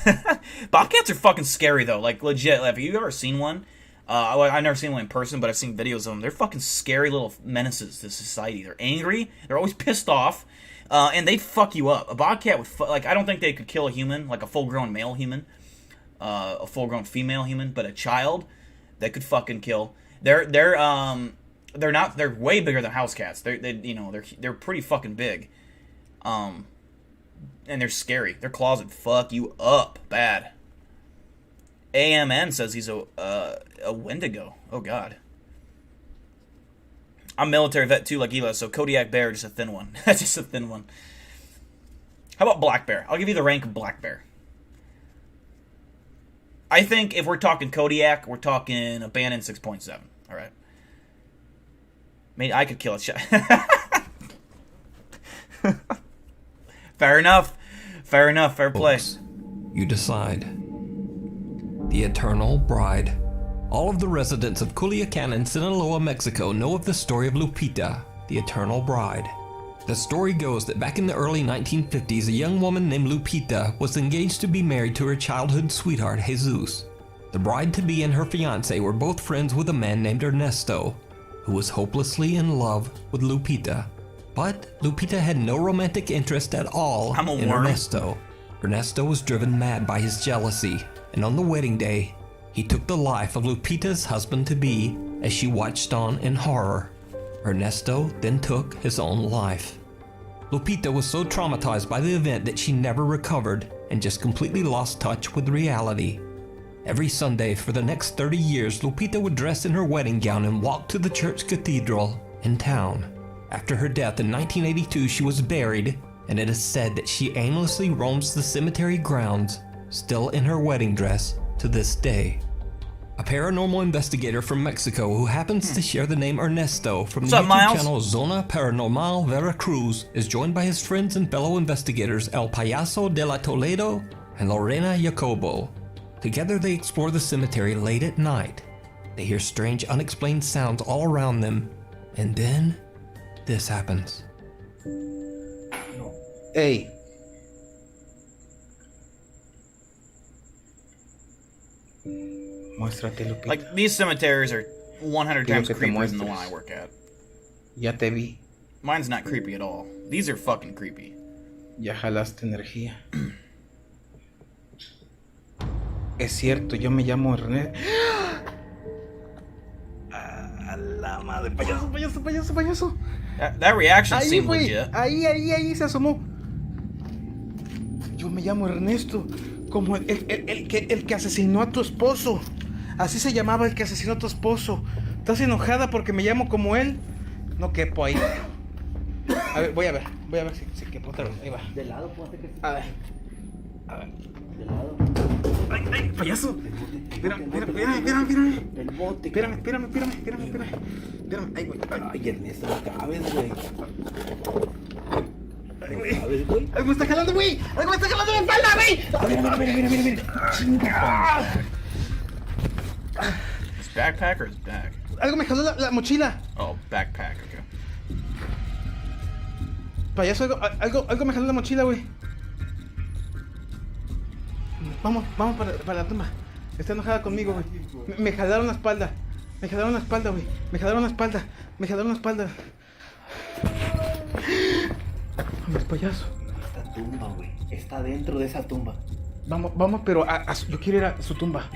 Bobcats are fucking scary, though. Like, legit. Have you ever seen one? I've never seen one in person, but I've seen videos of them. They're fucking scary little menaces to society. They're angry. They're always pissed off. And they fuck you up. A bobcat would like, I don't think they could kill a human, like a full-grown male human. A full-grown female human. But a child, they could fucking kill. They're way bigger than house cats. They're pretty fucking big. And they're scary. Their claws would fuck you up bad. AMN says he's a Wendigo. Oh, God. I'm military vet, too, like Ela, so Kodiak Bear, just a thin one. That's just a thin one. How about Black Bear? I'll give you the rank of Black Bear. I think if we're talking Kodiak, we're talking Abandoned 6.7. All right. Maybe I could kill a shot. Fair enough. Fair play. You decide. The Eternal Bride. All of the residents of Culiacan and Sinaloa, Mexico know of the story of Lupita, the Eternal Bride. The story goes that back in the early 1950s, a young woman named Lupita was engaged to be married to her childhood sweetheart, Jesus. The bride-to-be and her fiancé were both friends with a man named Ernesto, who was hopelessly in love with Lupita. But Lupita had no romantic interest at all in Ernesto. Ernesto was driven mad by his jealousy, and on the wedding day, he took the life of Lupita's husband-to-be as she watched on in horror. Ernesto then took his own life. Lupita was so traumatized by the event that she never recovered and just completely lost touch with reality. Every Sunday for the next 30 years, Lupita would dress in her wedding gown and walk to the church cathedral in town. After her death in 1982, she was buried, and it is said that she aimlessly roams the cemetery grounds, still in her wedding dress to this day. A paranormal investigator from Mexico who happens to share the name Ernesto from the YouTube channel Zona Paranormal Veracruz is joined by his friends and fellow investigators El Payaso de la Toledo and Lorena Jacobo. Together they explore the cemetery late at night. They hear strange unexplained sounds all around them, and then this happens. Hey. Muéstrate, Lupita. Like, these cemeteries are 100 times creepier than the one I work at. Ya te vi. Mine's not creepy at all. These are fucking creepy. Ya jalaste energía. Es cierto, yo me llamo Ernesto. A la madre, payaso. That reaction ahí, seemed wey, legit. Ahí se asomó. Yo me llamo Ernesto, como el que asesinó a tu esposo. Así se llamaba el que asesinó a tu esposo. ¿Estás enojada porque me llamo como él? No quepo ahí. A ver, voy a ver si quepo otra vez. Ahí va. De lado, ponte que... A ver. De lado. Ay, payaso. Espérame. El bote. Espérame. Ay, güey. Ay, Ernesto, no cabes, güey. ¿Sabes, güey? ¡Algo me está jalando, güey! ¡Algo me está jalando la espalda, güey! Mira. His backpack or his bag? Algo me jaló la mochila. Oh, backpack, okay. Payaso, algo me jaló la mochila, güey. Vamos para la tumba. Está enojada conmigo, güey. Me jalaron la espalda. Me jalaron la espalda. Vamos, payaso. Esta tumba, güey. Está dentro de esa tumba. Vamos, pero yo quiero ir a su tumba.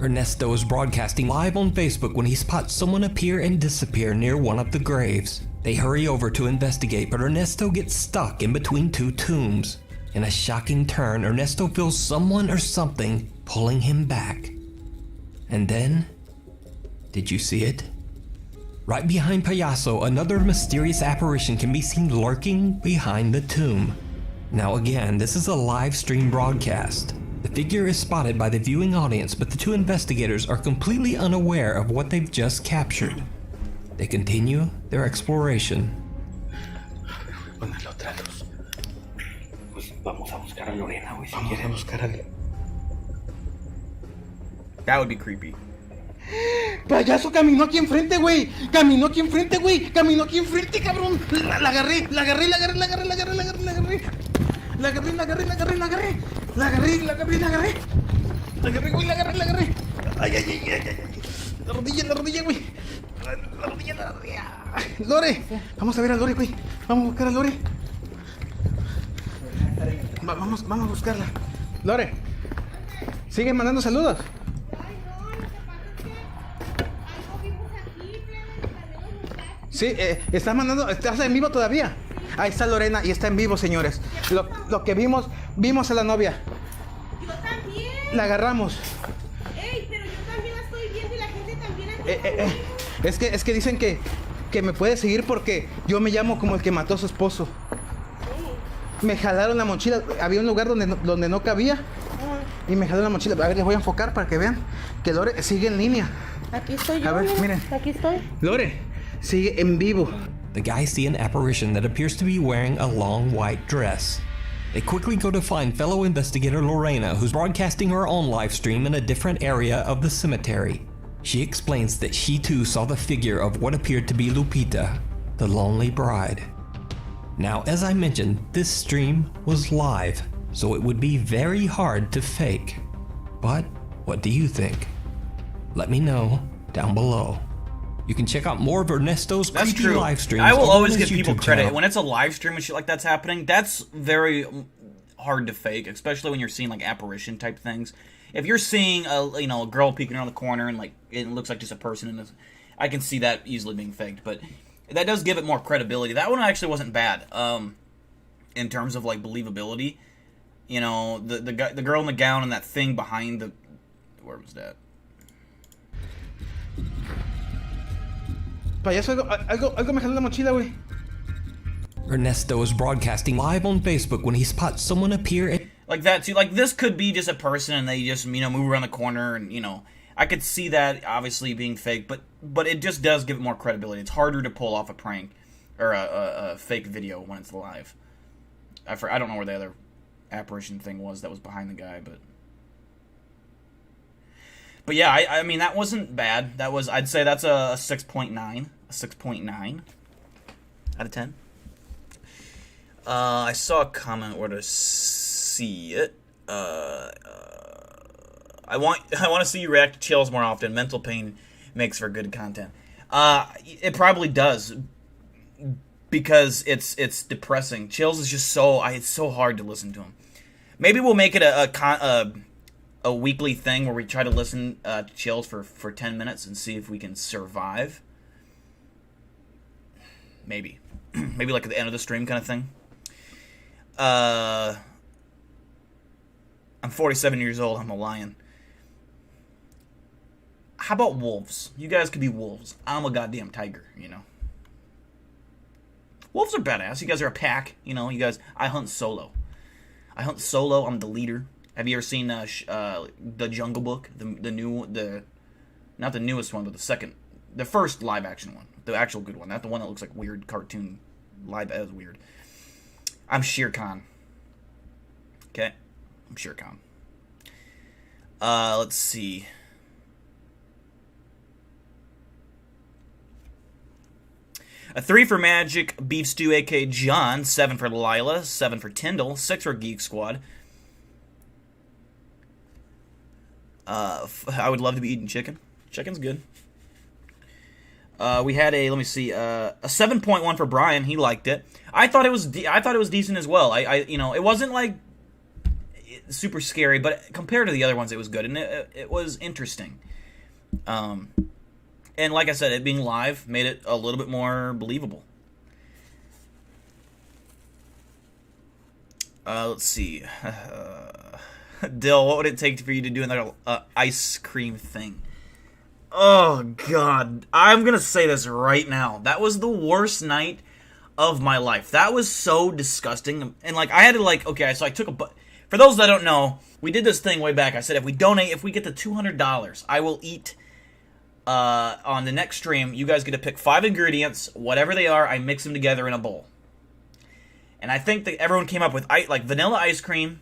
Ernesto is broadcasting live on Facebook when he spots someone appear and disappear near one of the graves. They hurry over to investigate, but Ernesto gets stuck in between two tombs. In a shocking turn, Ernesto feels someone or something pulling him back. And then, did you see it? Right behind Payaso, another mysterious apparition can be seen lurking behind the tomb. Now again, this is a live stream broadcast. The figure is spotted by the viewing audience, but the two investigators are completely unaware of what they've just captured. They continue their exploration. Pues vamos a buscar a Lorena, güey, si quieres. Vamos a buscar a... That would be creepy. Payaso caminó aquí enfrente, güey. Caminó aquí enfrente, cabrón. La agarré. Ay. La rodilla, güey. La rodilla. Lore. Vamos a ver a Lore, güey. Vamos a buscar a Lore. Vamos a buscarla. Lore. Sigue mandando saludos. Sí, estás en vivo todavía. Ahí está Lorena y está en vivo, señores. Lo que vimos a la novia. Yo también. La agarramos. Ey, pero yo también la estoy viendo y la gente también. Es que dicen que me puede seguir porque yo me llamo como el que mató a su esposo. Me jalaron la mochila. Había un lugar donde no cabía. Y me jalaron la mochila. A ver, les voy a enfocar para que vean que Lore sigue en línea. Aquí estoy yo. A ver, miren. Aquí estoy. Lore sigue en vivo. The guys see an apparition that appears to be wearing a long white dress. They quickly go to find fellow investigator Lorena, who's broadcasting her own live stream in a different area of the cemetery. She explains that she too saw the figure of what appeared to be Lupita, the lonely bride. Now, as I mentioned, this stream was live, so it would be very hard to fake. But what do you think? Let me know down below. You can check out more of Ernesto's creepy live streams. I will always give YouTube people credit. channel. When it's a live stream and shit like that's happening, that's very hard to fake, especially when you're seeing like apparition type things. If you're seeing a girl peeking around the corner and like it looks like just a person in this, I can see that easily being faked, but that does give it more credibility. That one actually wasn't bad. In terms of like believability. You know, the girl in the gown and that thing behind the, where was that? Payaso, algo me jaló la mochila, güey. Ernesto is broadcasting live on Facebook when he spots someone appear at... Like that too. Like this could be just a person and they just, move around the corner and, I could see that obviously being fake, but it just does give it more credibility. It's harder to pull off a prank or a fake video when it's live. I don't know where the other apparition thing was that was behind the guy, but yeah, I mean that wasn't bad. That was, I'd say that's a 6.9, a 6.9 out of 10. I saw a comment where to see it. I want to see you react to chills more often. Mental pain makes for good content. It probably does, because it's depressing. Chills is just it's so hard to listen to him. Maybe we'll make it a weekly thing where we try to listen to Chills for 10 minutes and see if we can survive. Maybe. Maybe like at the end of the stream kind of thing. I'm 47 years old. I'm a lion. How about wolves? You guys could be wolves. I'm a goddamn tiger, Wolves are badass. You guys are a pack, You guys, I hunt solo. I'm the leader. Have you ever seen the Jungle Book? Not the newest one, but the first live action one, the actual good one, not the one that looks like weird cartoon live as weird. I'm Shere Khan. Okay, I'm Shere Khan. Let's see. A 3 for Magic Beef Stew, a.k.a. John. 7 for Lila. 7 for Tyndall. 6 for Geek Squad. I would love to be eating chicken. Chicken's good. We had a 7.1 for Brian. He liked it. I thought it was decent as well. It wasn't like super scary, but compared to the other ones, it was good, and it was interesting. And like I said, it being live made it a little bit more believable. Let's see. Dill, what would it take for you to do another ice cream thing? Oh, God. I'm going to say this right now. That was the worst night of my life. That was so disgusting. And, I had to, okay, so I took for those that don't know, we did this thing way back. I said, if we get to $200, I will eat, on the next stream, you guys get to pick 5 ingredients, whatever they are, I mix them together in a bowl. And I think that everyone came up with, vanilla ice cream,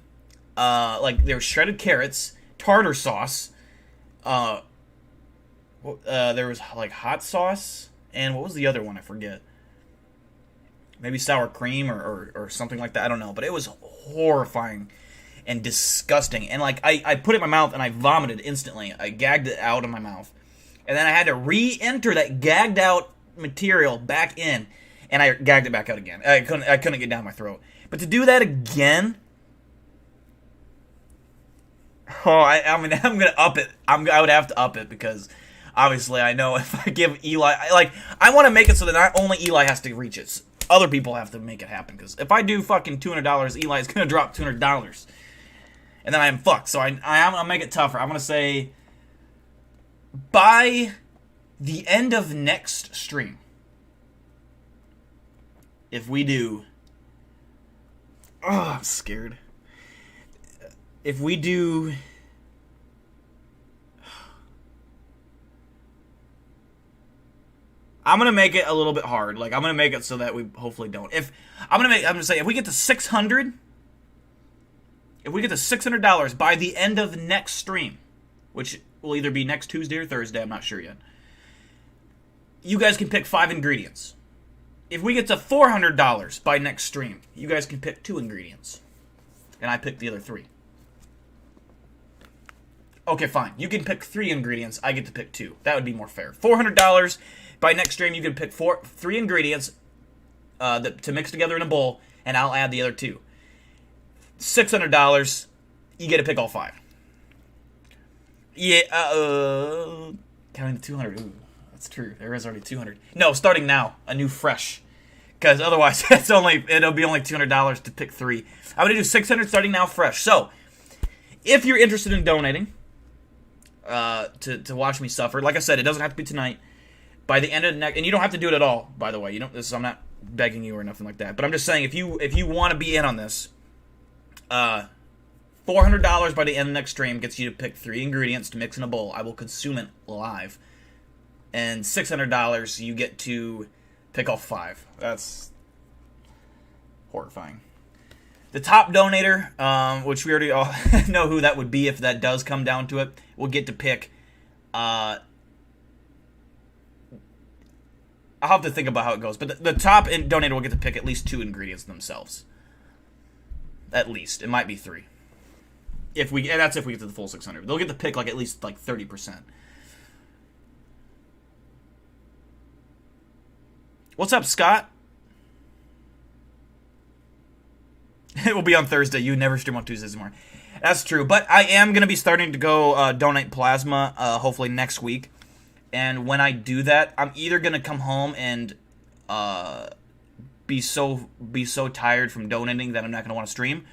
there were shredded carrots, tartar sauce, there was hot sauce, and what was the other one? I forget. Maybe sour cream or something like that. I don't know, but it was horrifying and disgusting. And I put it in my mouth and I vomited instantly. I gagged it out of my mouth, and then I had to re-enter that gagged out material back in, and I gagged it back out again. I couldn't get down my throat. But to do that again. Oh, I'm gonna up it. I would have to up it because obviously I know if I give Eli, I want to make it so that not only Eli has to reach it, other people have to make it happen. Because if I do fucking $200, Eli is gonna drop $200, and then I am fucked. So I'll make it tougher. I'm gonna say by the end of next stream, if we do, I'm scared. If we do, I'm gonna make it a little bit hard. I'm gonna make it so that we hopefully don't. I'm gonna say if we get to 600, If we get to $600 by the end of next stream, which will either be next Tuesday or Thursday, I'm not sure yet, you guys can pick 5 ingredients. If we get to $400 by next stream, you guys can pick 2 ingredients. And I pick the other 3. Okay, fine. You can pick 3 ingredients. I get to pick 2. That would be more fair. $400 by next stream, you can pick 3 ingredients to mix together in a bowl, and I'll add the other 2. $600, you get to pick all 5. Yeah, counting the 200. Ooh, that's true. There is already 200. No, starting now, a new fresh. Because otherwise, it'll be only $200 to pick 3. I'm going to do 600 starting now fresh. So, if you're interested in donating to watch me suffer, like I said, it doesn't have to be tonight. By the end of the next, and you don't have to do it at all, by the way. I'm not begging you or nothing like that. But I'm just saying, if you want to be in on this, $400 by the end of the next stream gets you to pick 3 ingredients to mix in a bowl. I will consume it live. And $600, you get to pick all 5. That's horrifying. The top donator, which we already all know who that would be if that does come down to it, will get to pick. I'll have to think about how it goes. But the top donator will get to pick at least 2 ingredients themselves. At least. It might be 3. That's if we get to the full 600. They'll get to pick at least 30%. What's up, Scott? It will be on Thursday. You never stream on Tuesdays anymore. That's true. But I am going to be starting to go donate plasma hopefully next week. And when I do that, I'm either going to come home and be so tired from donating that I'm not going to want to stream.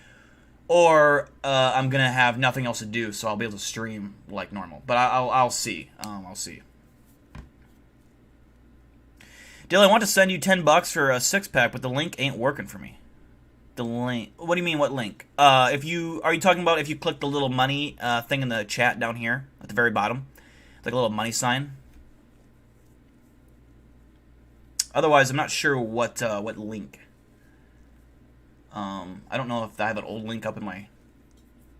Or I'm going to have nothing else to do, so I'll be able to stream like normal. But I'll see. I'll see. Dylan, I want to send you $10 for a 6-pack, but the link ain't working for me. The link. What do you mean? What link? Are you talking about if you click the little money thing in the chat down here at the very bottom, like a little money sign? Otherwise, I'm not sure what link. I don't know if I have an old link up in my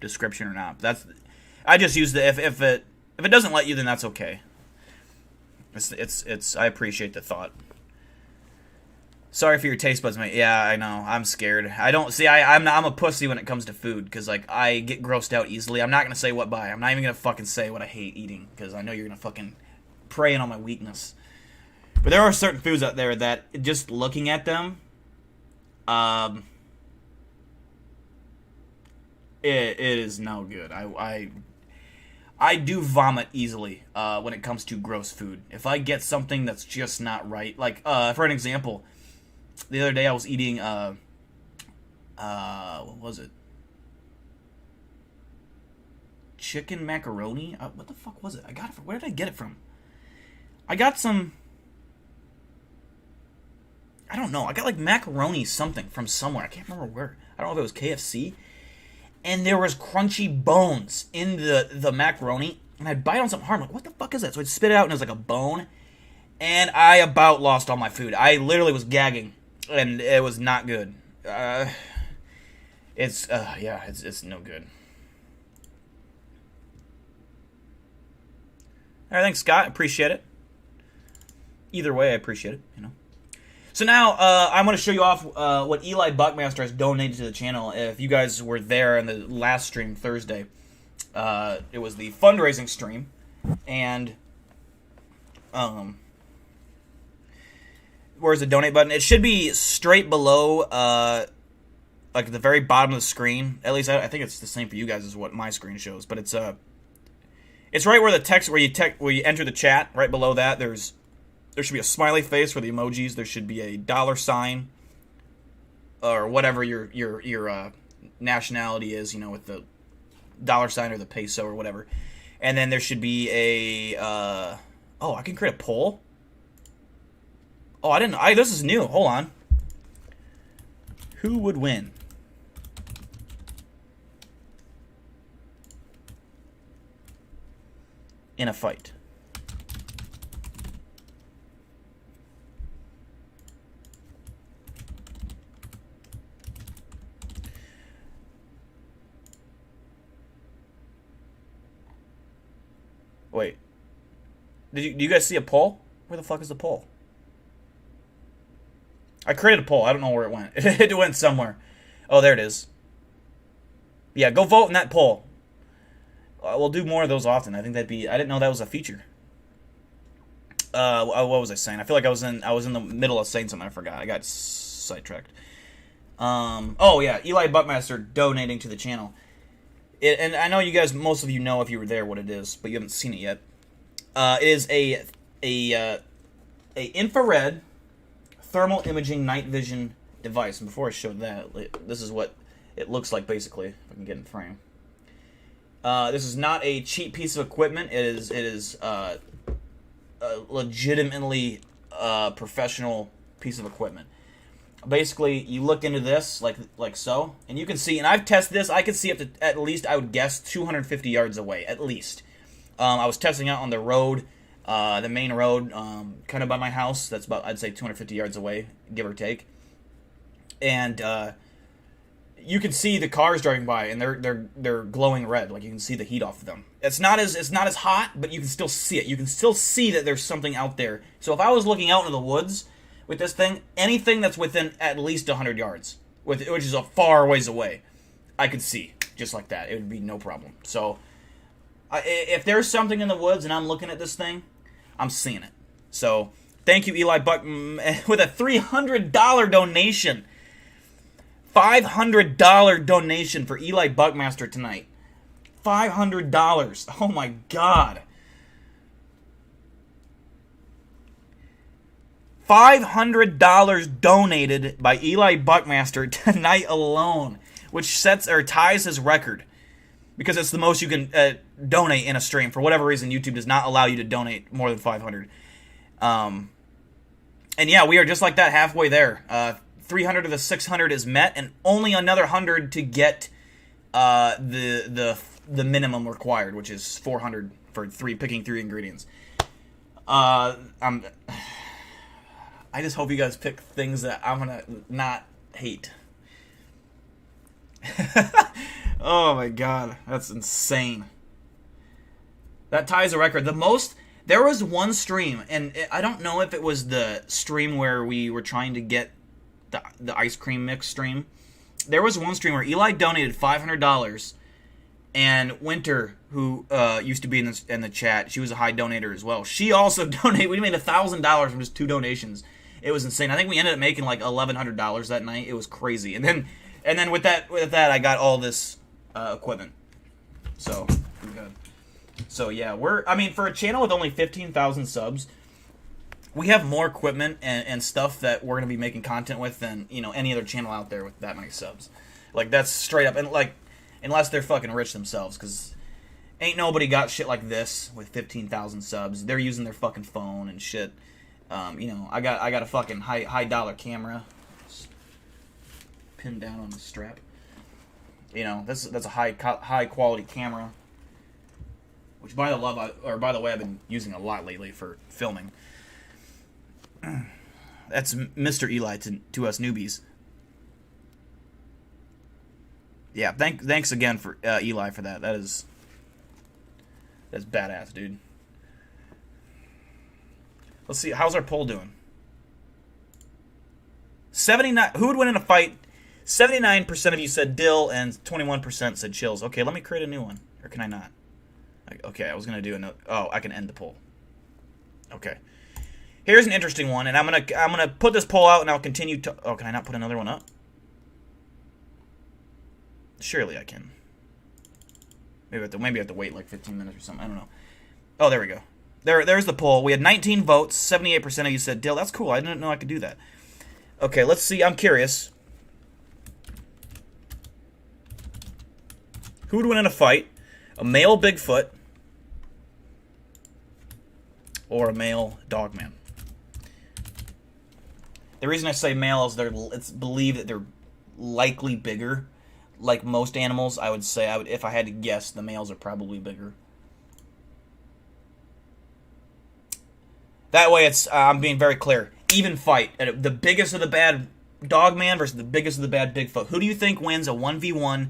description or not. I just use the if it doesn't let you, then that's okay. It's I appreciate the thought. Sorry for your taste buds, mate. Yeah, I know. I'm scared. I'm a pussy when it comes to food because I get grossed out easily. I'm not gonna say what by. I'm not even gonna fucking say what I hate eating because I know you're gonna fucking prey on my weakness. But there are certain foods out there that just looking at them, it is no good. I do vomit easily when it comes to gross food. If I get something that's just not right, for an example. The other day I was eating, what was it? Chicken macaroni? What the fuck was it? I got it from, where did I get it from? I got some, I don't know. I got macaroni something from somewhere. I can't remember where. I don't know if it was KFC. And there was crunchy bones in the macaroni. And I'd bite on something hard. I'm like, what the fuck is that? So I'd spit it out and it was like a bone. And I about lost all my food. I literally was gagging. And it was not good. It's no good. Alright, thanks, Scott. Appreciate it. Either way, I appreciate it, So now, I'm going to show you off what Eli Buckmaster has donated to the channel. If you guys were there in the last stream, Thursday, it was the fundraising stream. And, where's the donate button? It should be straight below, at the very bottom of the screen. At least I think it's the same for you guys as what my screen shows. But it's right where the text, where you enter the chat. Right below that, there should be a smiley face for the emojis. There should be a $sign, or whatever your nationality is. With the $sign or the peso or whatever. And then there should be a. I can create a poll. Oh, I didn't know. This is new. Hold on. Who would win? In a fight? Wait. Do you guys see a poll? Where the fuck is the poll? I created a poll. I don't know where it went. It went somewhere. Oh, there it is. Yeah, go vote in that poll. We'll do more of those often. I think that'd be... I didn't know that was a feature. What was I saying? I feel like I was in the middle of saying something. I forgot. I got sidetracked. Oh, yeah. Eli Buckmaster donating to the channel. And I know you guys, most of you know if you were there what it is, but you haven't seen it yet. It is a infrared thermal imaging night vision device. And before I show that, this is what it looks like, basically, if I can get in frame. This is not a cheap piece of equipment. It is a legitimately professional piece of equipment. Basically, you look into this like so, and you can see, and I've tested this, I can see up to, at least, I would guess, 250 yards away, at least. I was testing out on the road, the main road, kind of by my house. That's about, I'd say, 250 yards away, give or take. And you can see the cars driving by, and they're glowing red. Like, you can see the heat off of them. It's not as hot, but you can still see it. You can still see that there's something out there. So if I was looking out into the woods with this thing, anything that's within at least 100 yards, which is a far ways away, I could see just like that. It would be no problem. So if there's something in the woods and I'm looking at this thing, I'm seeing it. So thank you, Eli Buck, with a $300 donation. $500 donation for Eli Buckmaster tonight. $500. Oh my God. $500 donated by Eli Buckmaster tonight alone, which sets or ties his record, because it's the most you can donate in a stream. For whatever reason, YouTube does not allow you to donate more than 500. And yeah, we are just like that, halfway there. 300 of the 600 is met, and only another 100 to get the minimum required, which is 400 for picking three ingredients. I just hope you guys pick things that I'm gonna not hate. Oh my God, that's insane. That ties a record. There was one stream, and I don't know if it was the stream where we were trying to get the ice cream mix stream. There was one stream where Eli donated $500, and Winter, who used to be in the chat, she was a high donator as well. She also donated. We made $1,000 from just 2 donations. It was insane. I think we ended up making like $1,100 that night. It was crazy. And then with that, I got all this equipment. So good. So yeah, for a channel with only 15,000 subs, we have more equipment and stuff that we're gonna be making content with than any other channel out there with that many subs. Like, that's straight up. And like, unless they're fucking rich themselves, because ain't nobody got shit like this with 15,000 subs. They're using their fucking phone and shit. I got a fucking high dollar camera pinned down on the strap. That's a high quality camera, which by the way, I've been using a lot lately for filming. That's Mr. Eli to us newbies. Yeah, thanks again for Eli for that. That's badass, dude. Let's see, how's our poll doing? 79. Who would win in a fight? 79% of you said Dill, and 21% said Chills. Okay, let me create a new one, or can I not? Okay, I was gonna do another. Oh, I can end the poll. Okay. Here's an interesting one, and I'm gonna put this poll out, and I'll continue to. Oh, can I not put another one up? Surely I can. Maybe I have to wait like 15 minutes or something. I don't know. Oh, there we go. There's the poll. We had 19 votes. 78% of you said Dill. That's cool. I didn't know I could do that. Okay, let's see. I'm curious. Who would win in a fight? A male Bigfoot or a male Dogman? The reason I say male is it's believed that they're likely bigger. Like most animals, I would say, if I had to guess, the males are probably bigger. That way, I'm being very clear. Even fight. The biggest of the bad Dogman versus the biggest of the bad Bigfoot. Who do you think wins a 1v1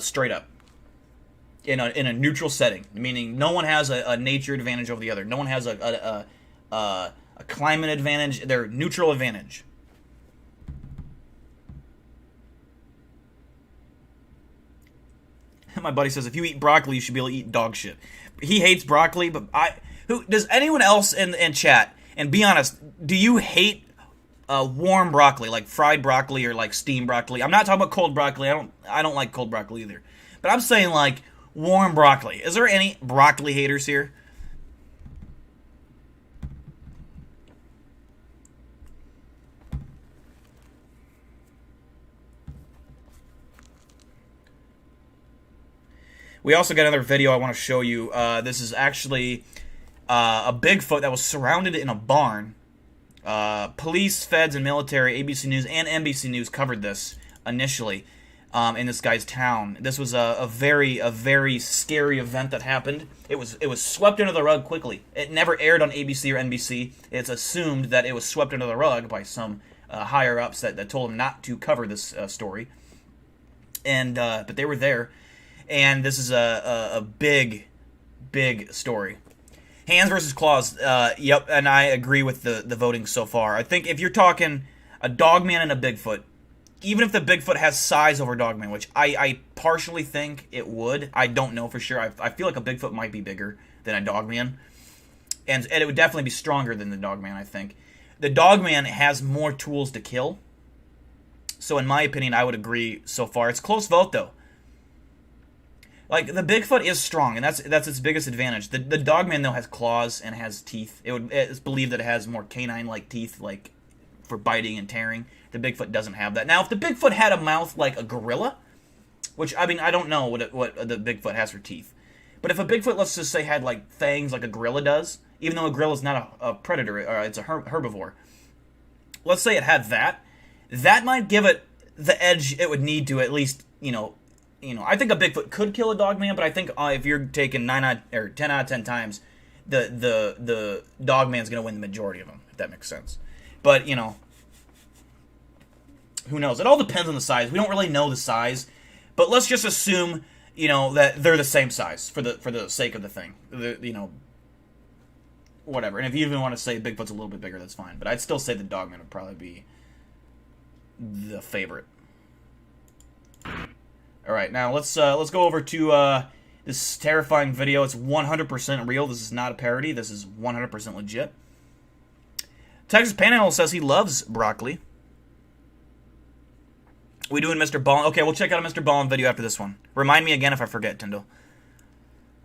straight up? in a neutral setting, meaning no one has a nature advantage over the other. No one has a climate advantage. They're neutral advantage. My buddy says if you eat broccoli, you should be able to eat dog shit. He hates broccoli, but who does anyone else in chat? And be honest, do you hate warm broccoli, like fried broccoli or like steamed broccoli? I'm not talking about cold broccoli. I don't like cold broccoli either. But I'm saying like warm broccoli. Is there any broccoli haters here? We also got another video I want to show you. This is actually a Bigfoot that was surrounded in a barn. Police, feds, and military, ABC News and NBC News covered this initially in this guy's town. This was a very scary event that happened. It was swept under the rug quickly. It never aired on ABC or NBC. It's assumed that it was swept under the rug by some higher ups that told him not to cover this story. And but they were there. And this is a big story. Hands versus claws. Yep, and I agree with the voting so far. I think if you're talking a Dogman and a Bigfoot, even if the Bigfoot has size over Dogman, which I partially think it would, I don't know for sure. I feel like a Bigfoot might be bigger than a Dogman. And it would definitely be stronger than the Dogman, I think. The Dogman has more tools to kill. So in my opinion, I would agree so far. It's a close vote, though. Like, the Bigfoot is strong, and that's its biggest advantage. The Dogman, though, has claws and has teeth. It's believed that it has more canine-like teeth, like, for biting and tearing. The Bigfoot doesn't have that. Now, if the Bigfoot had a mouth like a gorilla, which, I mean, I don't know what the Bigfoot has for teeth. But if a Bigfoot, let's just say, had, like, fangs like a gorilla does, even though a gorilla's not a predator, it's a herbivore. Let's say it had that. That might give it the edge it would need to at least, you know, I think a Bigfoot could kill a Dogman, but I think if you're taking 10 out of 10 times, the Dogman's going to win the majority of them, if that makes sense. But, you know, who knows? It all depends on the size. We don't really know the size, but let's just assume, you know, that they're the same size for the sake of the thing. You know, whatever. And if you even want to say Bigfoot's a little bit bigger, that's fine. But I'd still say the Dogman would probably be the favorite. All right, now let's go over to this terrifying video. It's 100% real. This is not a parody. This is 100% legit. Texas Panhandle says he loves broccoli. We doing Mr. Ballin? Okay, we'll check out a Mr. Ballin video after this one. Remind me again if I forget, Tyndall.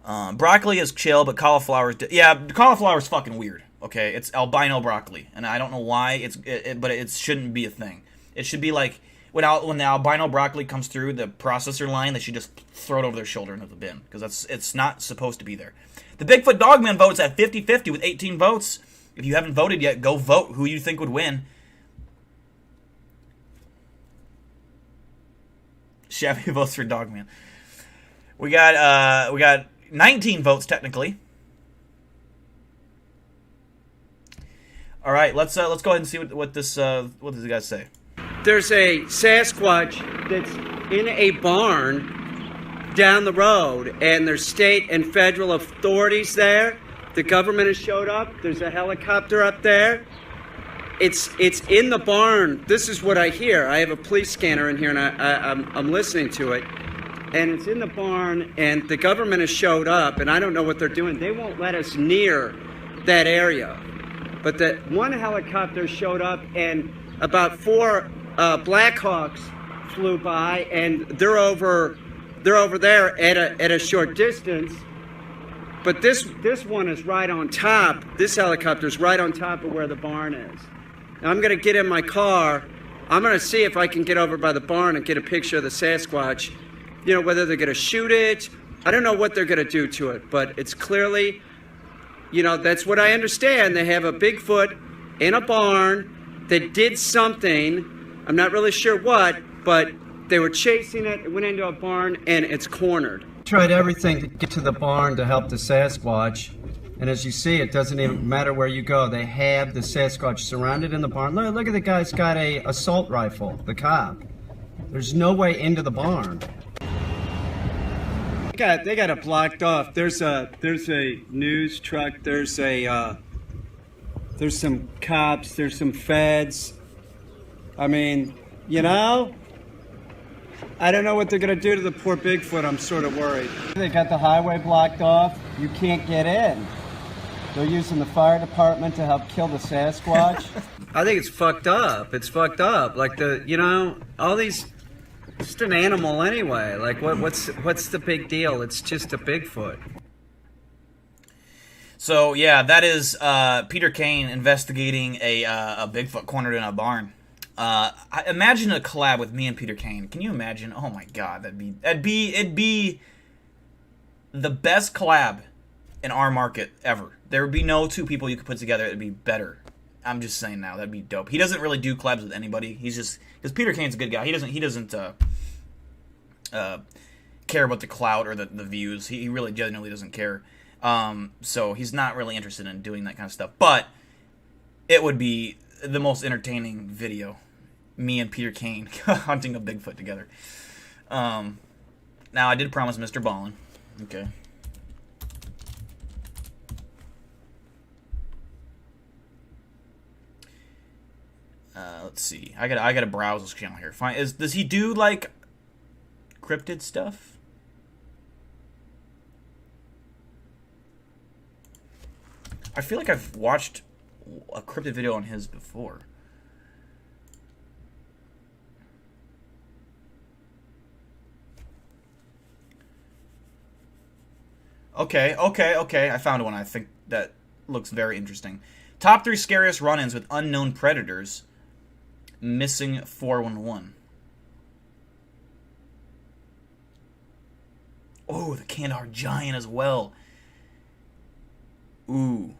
Broccoli is chill, but cauliflower is... Yeah, cauliflower is fucking weird. Okay, it's albino broccoli, and I don't know why. But it shouldn't be a thing. It should be like... When the albino broccoli comes through the processor line, they should just throw it over their shoulder into the bin, because it's not supposed to be there. The Bigfoot Dogman votes at 50-50 with 18 votes. If you haven't voted yet, go vote who you think would win. Chevy votes for Dogman. We got 19 votes technically. All right, let's go ahead and see what does the guys say. There's a Sasquatch that's in a barn down the road, and there's state and federal authorities there. The government has showed up. There's a helicopter up there. It's in the barn. This is what I hear. I have a police scanner in here, and I'm listening to it. And it's in the barn, and the government has showed up, and I don't know what they're doing. They won't let us near that area. But that one helicopter showed up, and about 4 Blackhawks flew by, and they're over there at a short distance. But this one is right on top. This helicopter's right on top of where the barn is. Now I'm going to get in my car. I'm going to see if I can get over by the barn and get a picture of the Sasquatch. You know, whether they're going to shoot it. I don't know what they're going to do to it, but it's clearly, you know, that's what I understand. They have a Bigfoot in a barn that did something. I'm not really sure what, but they were chasing it. It went into a barn, and it's cornered. Tried everything to get to the barn to help the Sasquatch. And as you see, it doesn't even matter where you go. They have the Sasquatch surrounded in the barn. Look at the guy's got a assault rifle, the cop. There's no way into the barn. They got it blocked off. There's a news truck. There's some cops. There's some feds. I mean, you know, I don't know what they're gonna do to the poor Bigfoot. I'm sort of worried. They got the highway blocked off. You can't get in. They're using the fire department to help kill the Sasquatch. I think it's fucked up. It's fucked up. Like all these. Just an animal anyway. Like what's the big deal? It's just a Bigfoot. So yeah, that is Peter Kane investigating a Bigfoot cornered in a barn. I imagine a collab with me and Peter Kane. Can you imagine? Oh my God, it'd be the best collab in our market ever. There would be no two people you could put together. It'd be better. I'm just saying now, that'd be dope. He doesn't really do collabs with anybody. He's just because Peter Kane's a good guy. He doesn't care about the clout or the views. He really genuinely doesn't care. So he's not really interested in doing that kind of stuff. But it would be the most entertaining video. Me and Peter Kane hunting a Bigfoot together. Now I did promise Mr. Ballin. Okay. Let's see. I gotta browse this channel here. Does he do like cryptid stuff? I feel like I've watched a cryptid video on his before. Okay. I found one I think that looks very interesting. Top 3 scariest run-ins with unknown predators. Missing 411. Oh, the Kandahar giant as well. Ooh.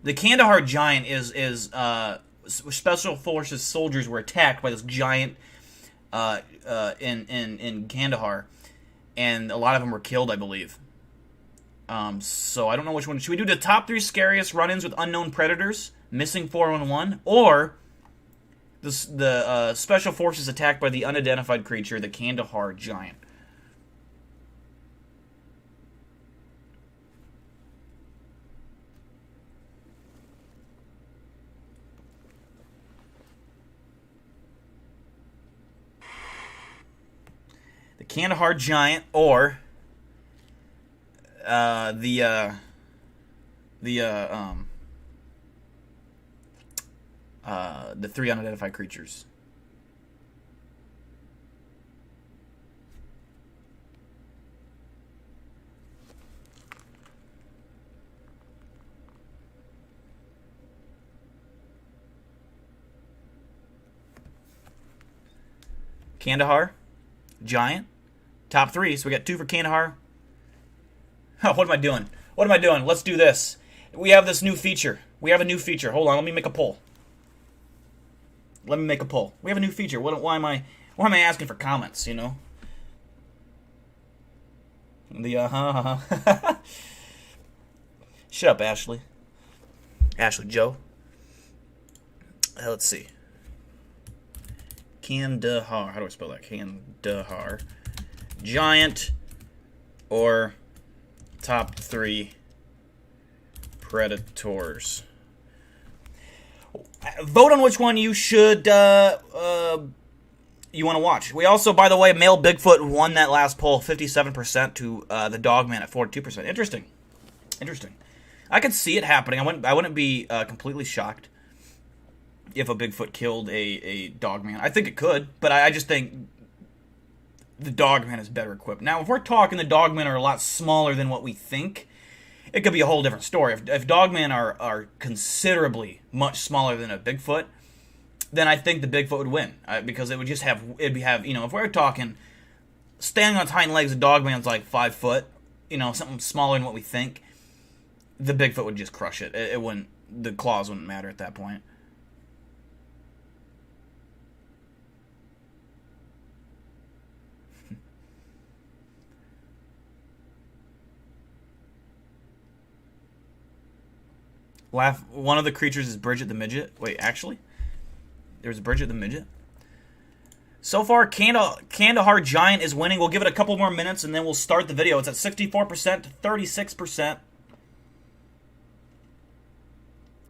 The Kandahar giant is special forces soldiers were attacked by this giant in Kandahar, and a lot of them were killed, I believe. So I don't know which one. Should we do the top 3 scariest run-ins with unknown predators? Missing 411, or the special forces attacked by the unidentified creature, the Kandahar giant? The Kandahar giant, or the 3 unidentified creatures. Kandahar giant, top 3. So we got 2 for Kandahar. What am I doing? What am I doing? Let's do this. We have this new feature. We have a new feature. Hold on, let me make a poll. Let me make a poll. We have a new feature. Why am I asking for comments, you know? The Shut up, Ashley. Ashley Joe. Let's see. Kandahar. How do I spell that? Kandahar. Giant or top 3 predators. Vote on which one you should you want to watch. We also, by the way, male Bigfoot won that last poll, 57% to the Dogman at 42%. Interesting. I could see it happening. I wouldn't be completely shocked if a Bigfoot killed a Dogman. I think it could, but I just think the Dogman is better equipped. Now, if we're talking the Dogmen are a lot smaller than what we think, it could be a whole different story. If Dogmen are considerably much smaller than a Bigfoot, then I think the Bigfoot would win, because it would just have, you know, if we're talking standing on its hind legs, a Dogman's like 5 foot, you know, something smaller than what we think, the Bigfoot would just crush it. It wouldn't, the claws wouldn't matter at that point. One of the creatures is Bridget the Midget. Wait, actually? There's Bridget the Midget? So far, Kandahar Giant is winning. We'll give it a couple more minutes, and then we'll start the video. It's at 64% to 36%.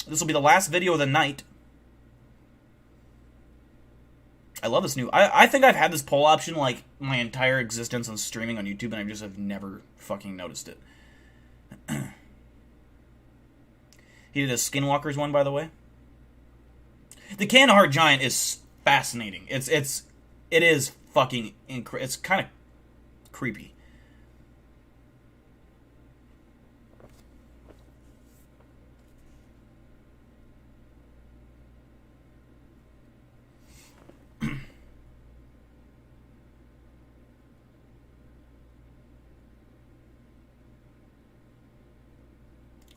This will be the last video of the night. I love this new... I think I've had this poll option, like, my entire existence on streaming on YouTube, and I just have never fucking noticed it. He did a Skinwalkers one, by the way. The Kandahar Giant is fascinating. It is fucking it's kind of creepy.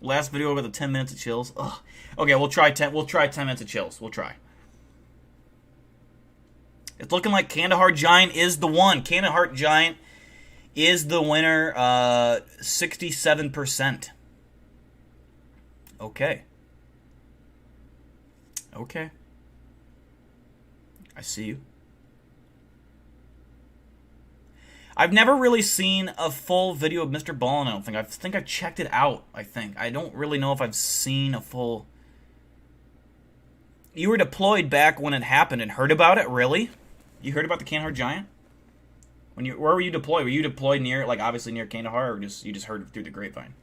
Last video over the 10 minutes of chills. Ugh. Okay, we'll try 10 minutes of chills. We'll try. It's looking like Kandahar Giant is the one. Kandahar Giant is the winner. 67%. Okay. Okay. I see you. I've never really seen a full video of Mr. Ballin, I don't think. I think I checked it out, I think. I don't really know if I've seen a full... You were deployed back when it happened and heard about it? Really? You heard about the Kandahar Giant? Where were you deployed? Were you deployed near, like, obviously near Kandahar, or you just heard it through the grapevine?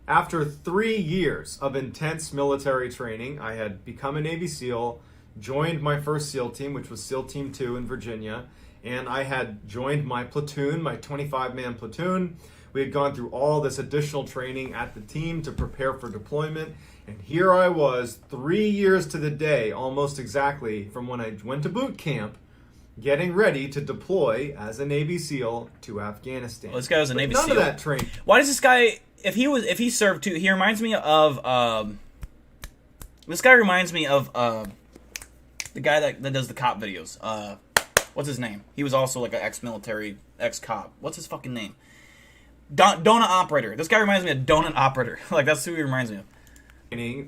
After 3 years of intense military training, I had become a Navy SEAL, joined my first SEAL team, which was SEAL Team 2 in Virginia, and I had joined my platoon, my 25-man platoon. We had gone through all this additional training at the team to prepare for deployment, and here I was, 3 years to the day, almost exactly, from when I went to boot camp, getting ready to deploy as a Navy SEAL to Afghanistan. Well, this guy was a Navy SEAL. SEAL. None of that training. Why does this guy... If he served too, he reminds me of this guy reminds me of the guy that does the cop videos. What's his name? He was also like an ex-military, ex-cop. What's his fucking name? Donut Operator. This guy reminds me of Donut Operator. Like, that's who he reminds me of.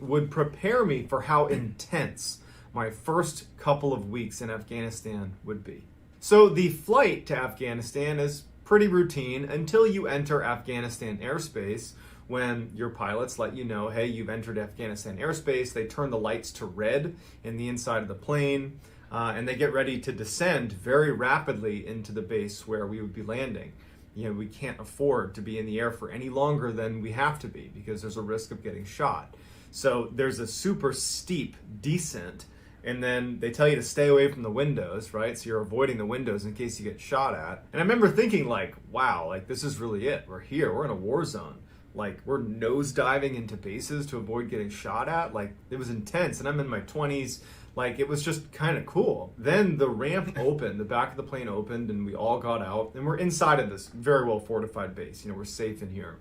Would prepare me for how intense my first couple of weeks in Afghanistan would be. So the flight to Afghanistan is pretty routine until you enter Afghanistan airspace, when your pilots let you know, hey, you've entered Afghanistan airspace. They turn the lights to red in the inside of the plane, and they get ready to descend very rapidly into the base where we would be landing. You know, we can't afford to be in the air for any longer than we have to be because there's a risk of getting shot. So there's a super steep descent, and then they tell you to stay away from the windows, right? So you're avoiding the windows in case you get shot at. And I remember thinking, like, wow, like, this is really it. We're here. We're in a war zone. Like, we're nosediving into bases to avoid getting shot at. Like, it was intense. And I'm in my 20s. Like, it was just kind of cool. Then the ramp opened. The back of the plane opened, and we all got out. And we're inside of this very well fortified base. You know, we're safe in here.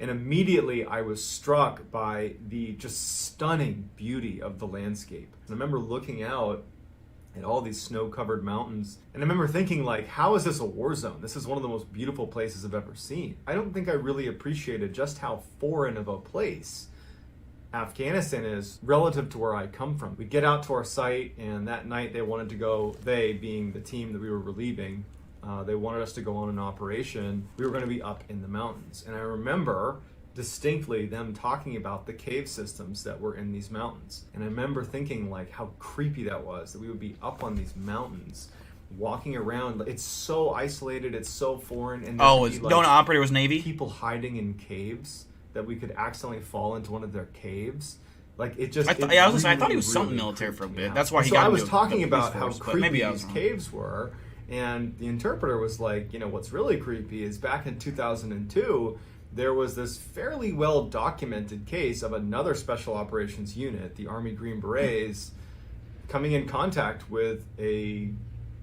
And immediately I was struck by the just stunning beauty of the landscape. And I remember looking out at all these snow-covered mountains, and I remember thinking, like, how is this a war zone? This is one of the most beautiful places I've ever seen. I don't think I really appreciated just how foreign of a place Afghanistan is relative to where I come from. We get out to our site, and that night they wanted to go, they being the team that we were relieving, they wanted us to go on an operation. We were going to be up in the mountains. And I remember distinctly them talking about the cave systems that were in these mountains. And I remember thinking, like, how creepy that was, that we would be up on these mountains, walking around. It's so isolated, it's so foreign. And Donut Operator was Navy? People hiding in caves, that we could accidentally fall into one of their caves. Like, it just... I thought he was something military for a bit. That's why he got into... So I was talking about how creepy these caves were. And the interpreter was like, you know, what's really creepy is back in 2002, there was this fairly well-documented case of another special operations unit, the Army Green Berets, coming in contact with a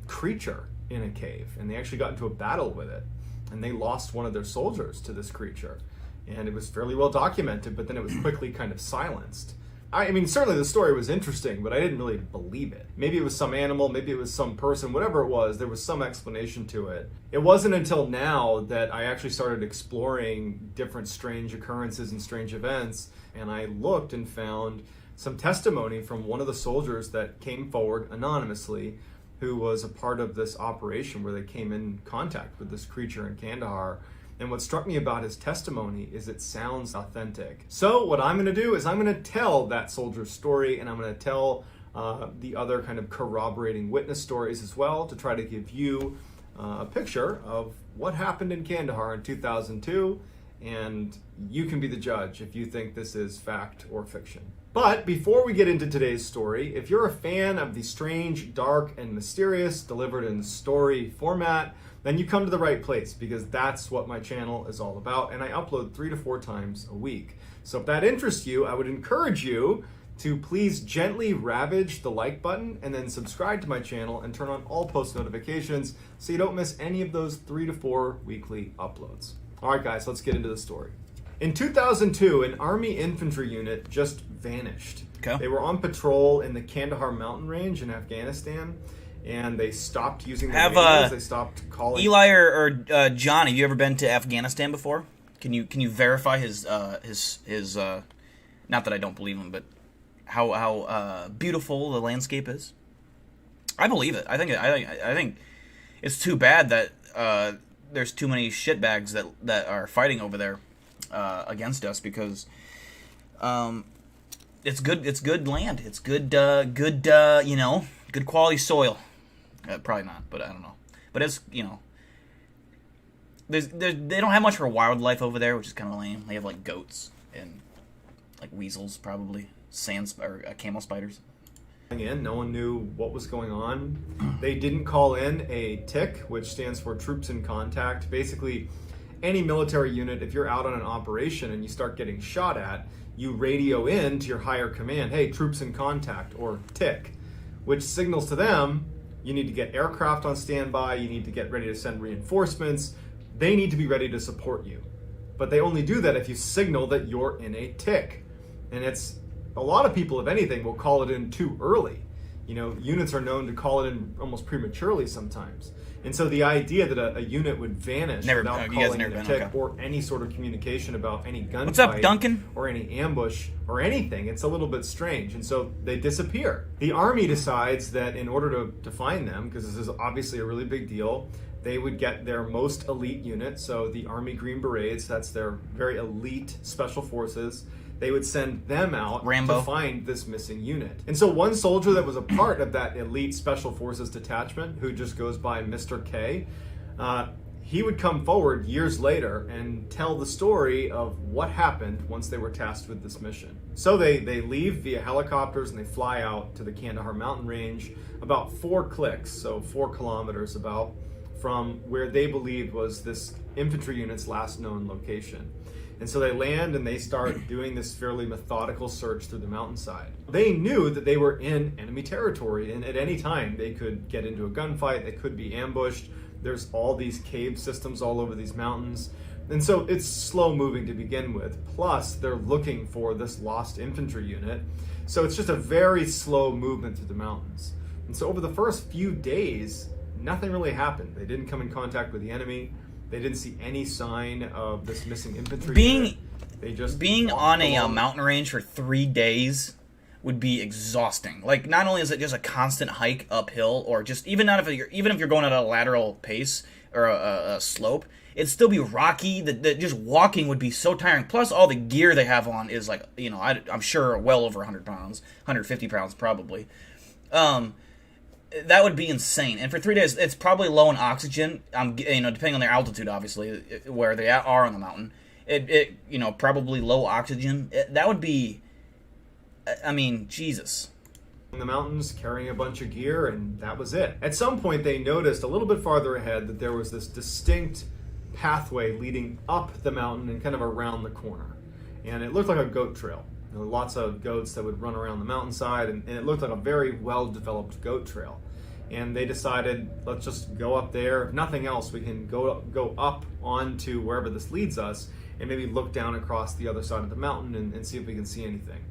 creature in a cave. And they actually got into a battle with it. And they lost one of their soldiers to this creature. And it was fairly well documented, but then it was quickly kind of silenced. I mean, certainly the story was interesting, but I didn't really believe it. Maybe it was some animal, maybe it was some person, whatever it was, there was some explanation to it. It wasn't until now that I actually started exploring different strange occurrences and strange events, and I looked and found some testimony from one of the soldiers that came forward anonymously, who was a part of this operation where they came in contact with this creature in Kandahar. And what struck me about his testimony is it sounds authentic. So what I'm going to do is I'm going to tell that soldier's story, and I'm going to tell the other kind of corroborating witness stories as well, to try to give you a picture of what happened in Kandahar in 2002, and you can be the judge if you think this is fact or fiction. But before we get into today's story, if you're a fan of the strange, dark, and mysterious delivered in story format, then you come to the right place, because that's what my channel is all about, and I upload 3 to 4 times a week. So if that interests you, I would encourage you to please gently ravage the like button and then subscribe to my channel and turn on all post notifications so you don't miss any of those 3 to 4 weekly uploads. All right, guys, let's get into the story. In 2002, an Army infantry unit just vanished. Okay. They were on patrol in the Kandahar mountain range in Afghanistan, and they stopped using the radios. They stopped calling. Eli or John, have you ever been to Afghanistan before? Can you verify his not that I don't believe him, but how beautiful the landscape is? I believe it. I think it's too bad that there's too many shitbags that are fighting over there against us, because it's good land. It's good good quality soil. Probably not, but I don't know. But it's, they don't have much for wildlife over there, which is kind of lame. They have like goats and like weasels, probably camel spiders. No one knew what was going on. They didn't call in a TIC, which stands for Troops in Contact. Basically, any military unit, if you're out on an operation and you start getting shot at, you radio in to your higher command, hey, Troops in Contact, or TIC, which signals to them you need to get aircraft on standby, you need to get ready to send reinforcements, they need to be ready to support you. But they only do that if you signal that you're in a TIC. And it's, a lot of people, if anything, will call it in too early. Units are known to call it in almost prematurely sometimes. And so the idea that a unit would vanish without calling in a TIC or any sort of communication about any gunfight, what's up, Duncan? Or any ambush or anything, it's a little bit strange. And so they disappear. The Army decides that in order to find them, because this is obviously a really big deal, they would get their most elite unit, so the Army Green Berets, that's their very elite special forces. They would send them out to find this missing unit. And so one soldier that was a part of that elite special forces detachment, who just goes by Mr. K, he would come forward years later and tell the story of what happened once they were tasked with this mission. So they leave via helicopters and they fly out to the Kandahar mountain range, about 4 clicks, so 4 kilometers about, from where they believed was this infantry unit's last known location. And so they land and they start doing this fairly methodical search through the mountainside. They knew that they were in enemy territory, and at any time they could get into a gunfight, they could be ambushed. There's all these cave systems all over these mountains. And so it's slow moving to begin with. Plus, they're looking for this lost infantry unit. So it's just a very slow movement through the mountains. And so over the first few days, nothing really happened. They didn't come in contact with the enemy. They didn't see any sign of this missing infantry unit. They just being on a mountain range for 3 days would be exhausting. Like, not only is it just a constant hike uphill, or just even if you're going at a lateral pace or a slope, it'd still be rocky. That just walking would be so tiring. Plus, all the gear they have on is like, I'm sure well over 100 pounds, 150 pounds probably. That would be insane. And for 3 days, it's probably low in oxygen. Depending on their altitude, obviously, where they are on the mountain. Probably low oxygen. That would be, Jesus. In the mountains, carrying a bunch of gear, and that was it. At some point, they noticed a little bit farther ahead that there was this distinct pathway leading up the mountain and kind of around the corner. And it looked like a goat trail. There were lots of goats that would run around the mountainside, and it looked like a very well-developed goat trail. And they decided, let's just go up there. If nothing else, we can go up onto wherever this leads us and maybe look down across the other side of the mountain and see if we can see anything.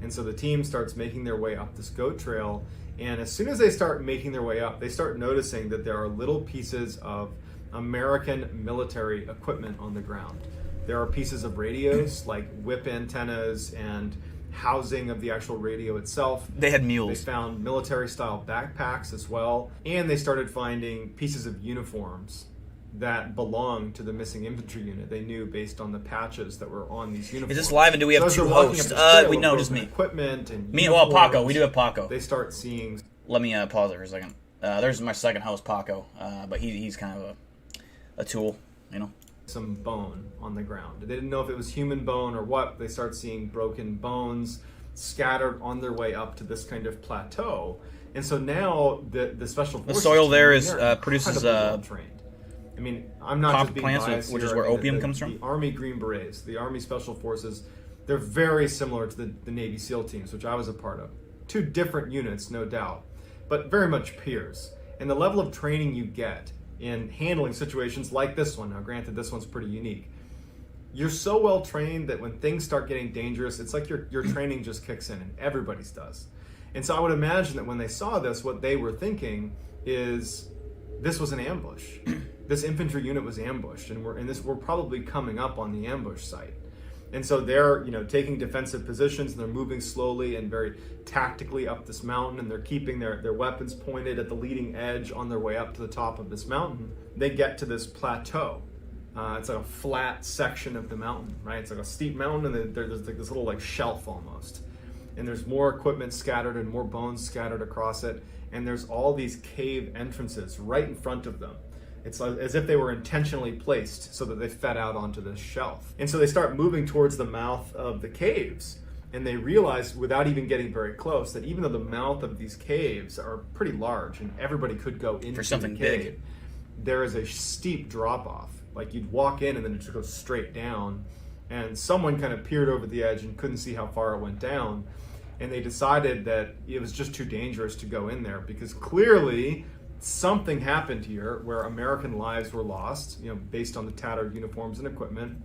And so the team starts making their way up this goat trail, and as soon as they start making their way up, they start noticing that there are little pieces of American military equipment on the ground. There are pieces of radios, like whip antennas and housing of the actual radio itself. They had mules. They found military-style backpacks as well, and they started finding pieces of uniforms that belonged to the missing infantry unit. They knew based on the patches that were on these uniforms. Is this live, and do we have two hosts? We know, just me. Equipment and Paco. We do have Paco. They start seeing... Let me pause it for a second. There's my second host, Paco, but he's kind of a tool, you know. Some bone on the ground. They didn't know if it was human bone or what. They start seeing broken bones scattered on their way up to this kind of plateau. And so now the special forces... The soil there is produces... trained. I mean, I'm not just being biased which here. is where opium comes from? The Army Green Berets, the Army Special Forces, they're very similar to the Navy SEAL teams, which I was a part of. Two different units, no doubt, but very much peers. And the level of training you get in handling situations like this one, now granted this one's pretty unique, you're so well trained that when things start getting dangerous, it's like your training just kicks in, and everybody's does. And so I would imagine that when they saw this, what they were thinking is, this was an ambush. This infantry unit was ambushed, and we're probably coming up on the ambush site. And so they're, taking defensive positions, and they're moving slowly and very tactically up this mountain, and they're keeping their weapons pointed at the leading edge on their way up to the top of this mountain. They get to this plateau. It's like a flat section of the mountain, right? It's like a steep mountain, and there's like this little shelf almost. And there's more equipment scattered and more bones scattered across it, and there's all these cave entrances right in front of them. It's like, as if they were intentionally placed so that they fed out onto this shelf. And so they start moving towards the mouth of the caves, and they realize, without even getting very close, that even though the mouth of these caves are pretty large and everybody could go into something the cave, big, there is a steep drop-off. Like, you'd walk in and then it just goes straight down, and someone kind of peered over the edge and couldn't see how far it went down, and they decided that it was just too dangerous to go in there, because clearly something happened here where American lives were lost, based on the tattered uniforms and equipment.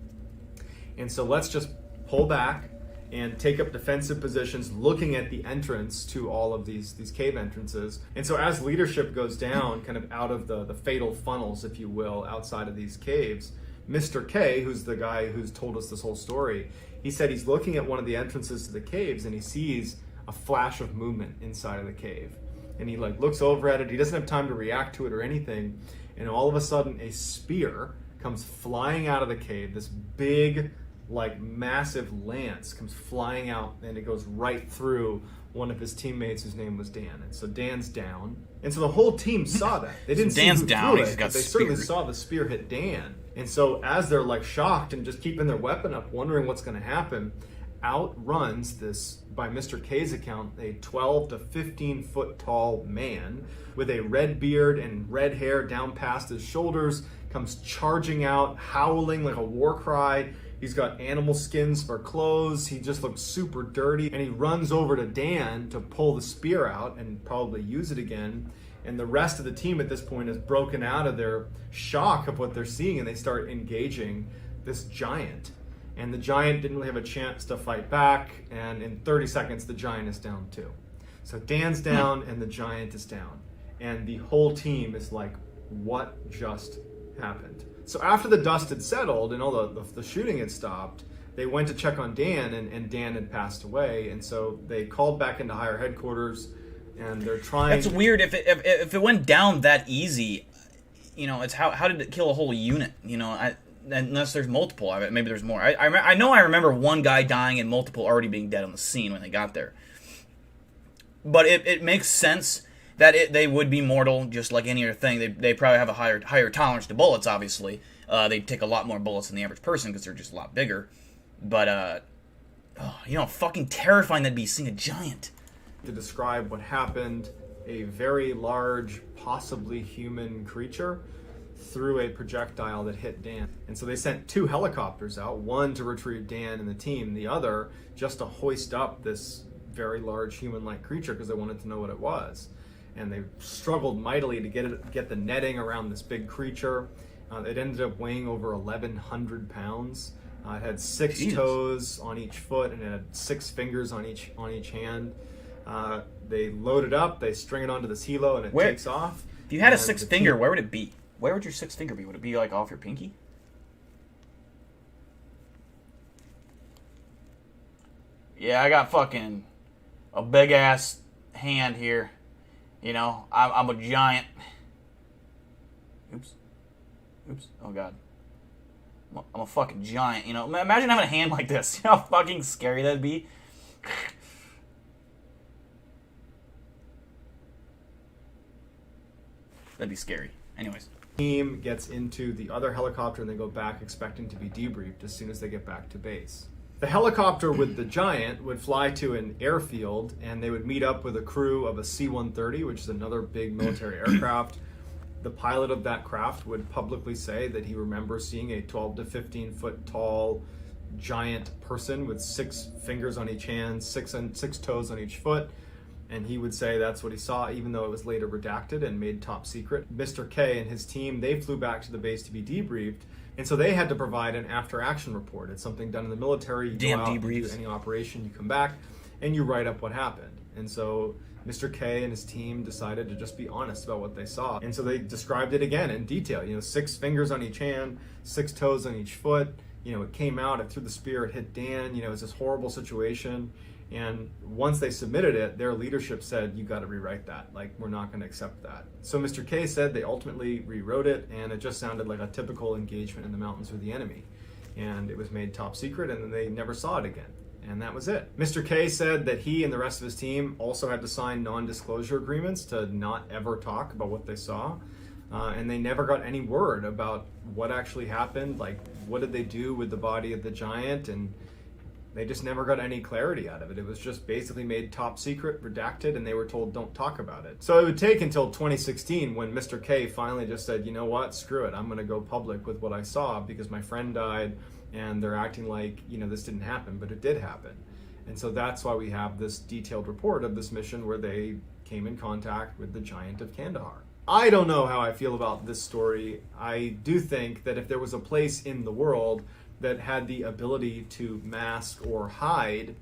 And so let's just pull back and take up defensive positions looking at the entrance to all of these cave entrances. And so as leadership goes down, kind of out of the fatal funnels, if you will, outside of these caves, Mr. K, who's the guy who's told us this whole story, he said he's looking at one of the entrances to the caves, and he sees a flash of movement inside of the cave. And he looks over at it. He doesn't have time to react to it or anything. And all of a sudden, a spear comes flying out of the cave. This big, massive lance comes flying out, and it goes right through one of his teammates whose name was Dan. And so Dan's down. And so the whole team saw that. They didn't see Dan's who down. threw it, He's got but they certainly saw the spear hit Dan. And so as they're shocked and just keeping their weapon up, wondering what's going to happen, out runs this, by Mr. K's account, a 12 to 15 foot tall man with a red beard and red hair down past his shoulders, comes charging out, howling like a war cry. He's got animal skins for clothes. He just looks super dirty, and he runs over to Dan to pull the spear out and probably use it again. And the rest of the team at this point is broken out of their shock of what they're seeing, and they start engaging this giant. And the giant didn't really have a chance to fight back, and in 30 seconds, the giant is down too. So Dan's down, and the giant is down. And the whole team is like, what just happened? So after the dust had settled and all the shooting had stopped, they went to check on Dan, and Dan had passed away. And so they called back into higher headquarters, and they're trying... That's weird. If it went down that easy, it's how did it kill a whole unit? Unless there's multiple of it, maybe there's more. I know I remember one guy dying and multiple already being dead on the scene when they got there. But it makes sense that they would be mortal, just like any other thing. They probably have a higher tolerance to bullets, obviously. They take a lot more bullets than the average person because they're just a lot bigger. But, fucking terrifying that'd be seeing a giant. To describe what happened, a very large, possibly human creature threw a projectile that hit Dan. And so they sent 2 helicopters out, one to retrieve Dan and the team, the other just to hoist up this very large human-like creature because they wanted to know what it was. And they struggled mightily to get the netting around this big creature. It ended up weighing over 1,100 pounds. It had 6 Jesus. toes on each foot, and it had 6 fingers on each hand. They load it up, they string it onto this helo, and it takes off. If you had a 6th finger, where would it be? Where would your 6th finger be? Would it be like off your pinky? Yeah, I got fucking a big ass hand here. You know, I'm a giant. Oops. Oh god. I'm a fucking giant. You know, imagine having a hand like this. You know how fucking scary that'd be. That'd be scary. Anyways. Team gets into the other helicopter and they go back expecting to be debriefed as soon as they get back to base. The helicopter with the giant would fly to an airfield and they would meet up with a crew of a C-130, which is another big military aircraft. The pilot of that craft would publicly say that he remembers seeing a 12 to 15 foot tall giant person with 6 fingers on each hand, 6 toes on each foot. And he would say that's what he saw, even though it was later redacted and made top secret. Mr. K and his team, they flew back to the base to be debriefed, and so they had to provide an after-action report. It's something done in the military. You go out, you do any operation, you come back, and you write up what happened. And so Mr. K and his team decided to just be honest about what they saw. And so they described it again in detail. You know, 6 fingers on each hand, 6 toes on each foot. You know, it came out, it threw the spear, it hit Dan. You know, it was this horrible situation. And once they submitted it, their leadership said, you got to rewrite that. Like, we're not going to accept that. So Mr. K said they ultimately rewrote it, and it just sounded like a typical engagement in the mountains with the enemy. And it was made top secret, and then they never saw it again. And that was it. Mr. K said that he and the rest of his team also had to sign non-disclosure agreements to not ever talk about what they saw. And they never got any word about what actually happened. Like, what did they do with the body of the giant? And they just never got any clarity out of it. It was just basically made top secret, redacted, and they were told don't talk about it. So it would take until 2016 when Mr. K finally just said, you know what, screw it. I'm going to go public with what I saw because my friend died and they're acting like, you know, this didn't happen, but it did happen. And so that's why we have this detailed report of this mission where they came in contact with the giant of Kandahar. I don't know how I feel about this story. I do think that if there was a place in the world that had the ability to mask or hide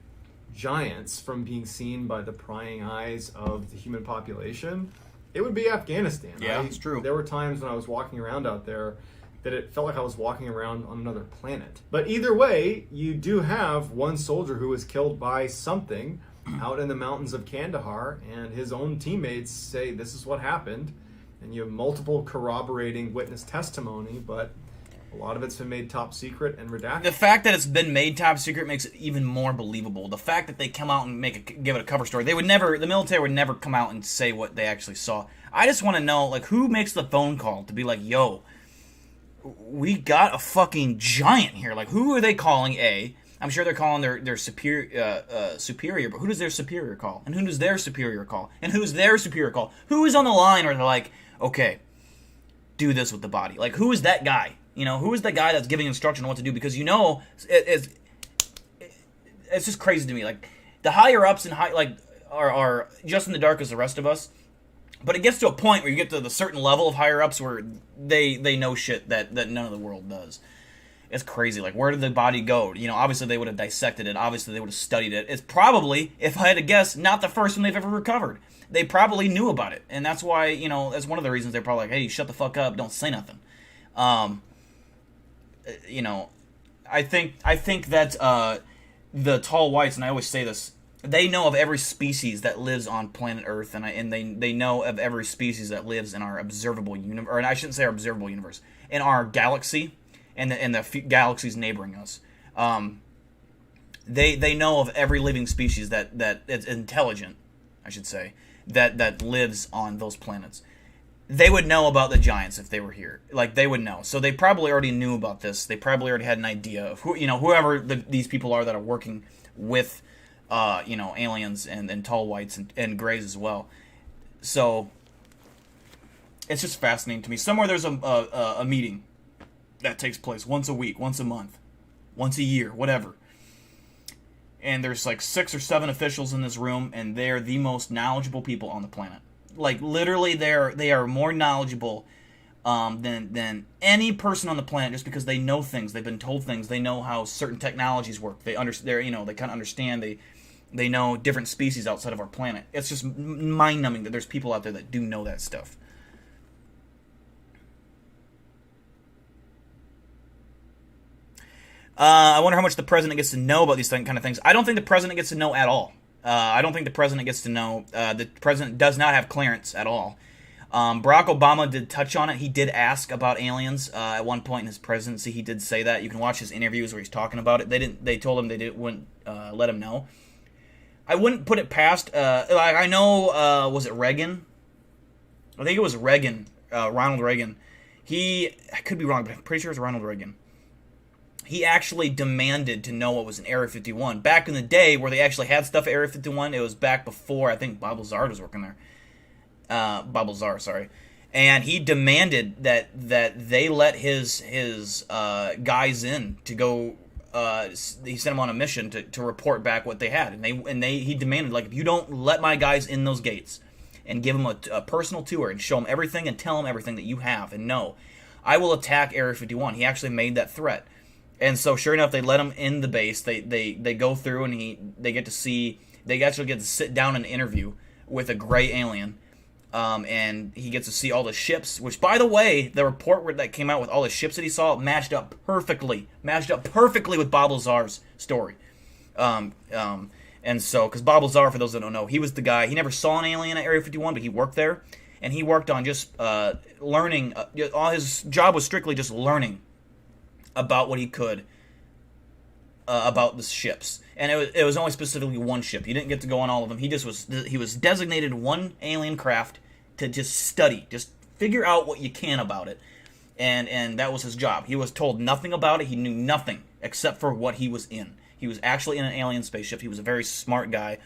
giants from being seen by the prying eyes of the human population, it would be Afghanistan. Yeah, it's true. There were times when I was walking around out there that it felt like I was walking around on another planet. But either way, you do have one soldier who was killed by something out in the mountains of Kandahar, and his own teammates say this is what happened, and you have multiple corroborating witness testimony, but a lot of it's been made top secret and redacted. The fact that it's been made top secret makes it even more believable. The fact that they come out and give it a cover story, the military would never come out and say what they actually saw. I just want to know, like, who makes the phone call to be like, yo, we got a fucking giant here. Like, who are they calling? I'm sure they're calling their superior, but who does their superior call? And who does their superior call? And who's their superior call? Who is on the line where they're like, okay, do this with the body? Like, who is that guy? You know, who is the guy that's giving instruction on what to do? Because, you know, it's just crazy to me. Like, the higher ups and are just in the dark as the rest of us. But it gets to a point where you get to the certain level of higher ups where they know shit that none of the world does. It's crazy. Like, where did the body go? You know, obviously they would have dissected it. Obviously they would have studied it. It's probably, if I had to guess, not the first one they've ever recovered. They probably knew about it. And that's why, you know, that's one of the reasons they're probably like, hey, shut the fuck up, don't say nothing. You know, I think that the tall whites, and I always say this, they know of every species that lives on planet Earth, and they know of every species that lives in our observable universe, or I shouldn't say our observable universe, in our galaxy, and the galaxies neighboring us. They know of every living species that is intelligent, I should say, that lives on those planets. They would know about the giants if they were here. Like, they would know. So they probably already knew about this. They probably already had an idea of who, you know, whoever these people are that are working with, you know, aliens and tall whites and grays as well. So it's just fascinating to me. Somewhere there's a meeting that takes place once a week, once a month, once a year, whatever. And there's like 6 or 7 officials in this room, and they're the most knowledgeable people on the planet. Like, literally, they are more knowledgeable than any person on the planet, just because they know things, they've been told things, they know how certain technologies work, they kind of understand, they know different species outside of our planet. It's just mind-numbing that there's people out there that do know that stuff. I wonder how much the president gets to know about these kind of things. I don't think the president gets to know at all. I don't think the president gets to know. The president does not have clearance at all. Barack Obama did touch on it. He did ask about aliens at one point in his presidency. He did say that. You can watch his interviews where he's talking about it. They told him wouldn't let him know. I wouldn't put it past. I know. Was it Reagan? I think it was Reagan. Ronald Reagan. I could be wrong, but I'm pretty sure it was Ronald Reagan. He actually demanded to know what was in Area 51. Back in the day, where they actually had stuff at Area 51, it was back before, I think, Bob Lazar was working there. Bob Lazar, sorry. And he demanded that they let his guys in to go. He sent them on a mission to report back what they had. And he demanded, like, if you don't let my guys in those gates and give them a personal tour and show them everything and tell them everything that you have and know, I will attack Area 51. He actually made that threat. And so, sure enough, they let him in the base. They go through, and they actually get to sit down and interview with a gray alien, and he gets to see all the ships. Which, by the way, the report that came out with all the ships that he saw matched up perfectly with Bob Lazar's story. And so, because Bob Lazar, for those that don't know, he was the guy. He never saw an alien at Area 51, but he worked there, and he worked on just learning. All his job was strictly just learning about what he could about the ships, and it was only specifically one ship. He didn't get to go on all of them. He was designated one alien craft to just study, just figure out what you can about it, and that was his job. He was told nothing about it. He knew nothing except for what he was in. He was actually in an alien spaceship. He was a very smart guy,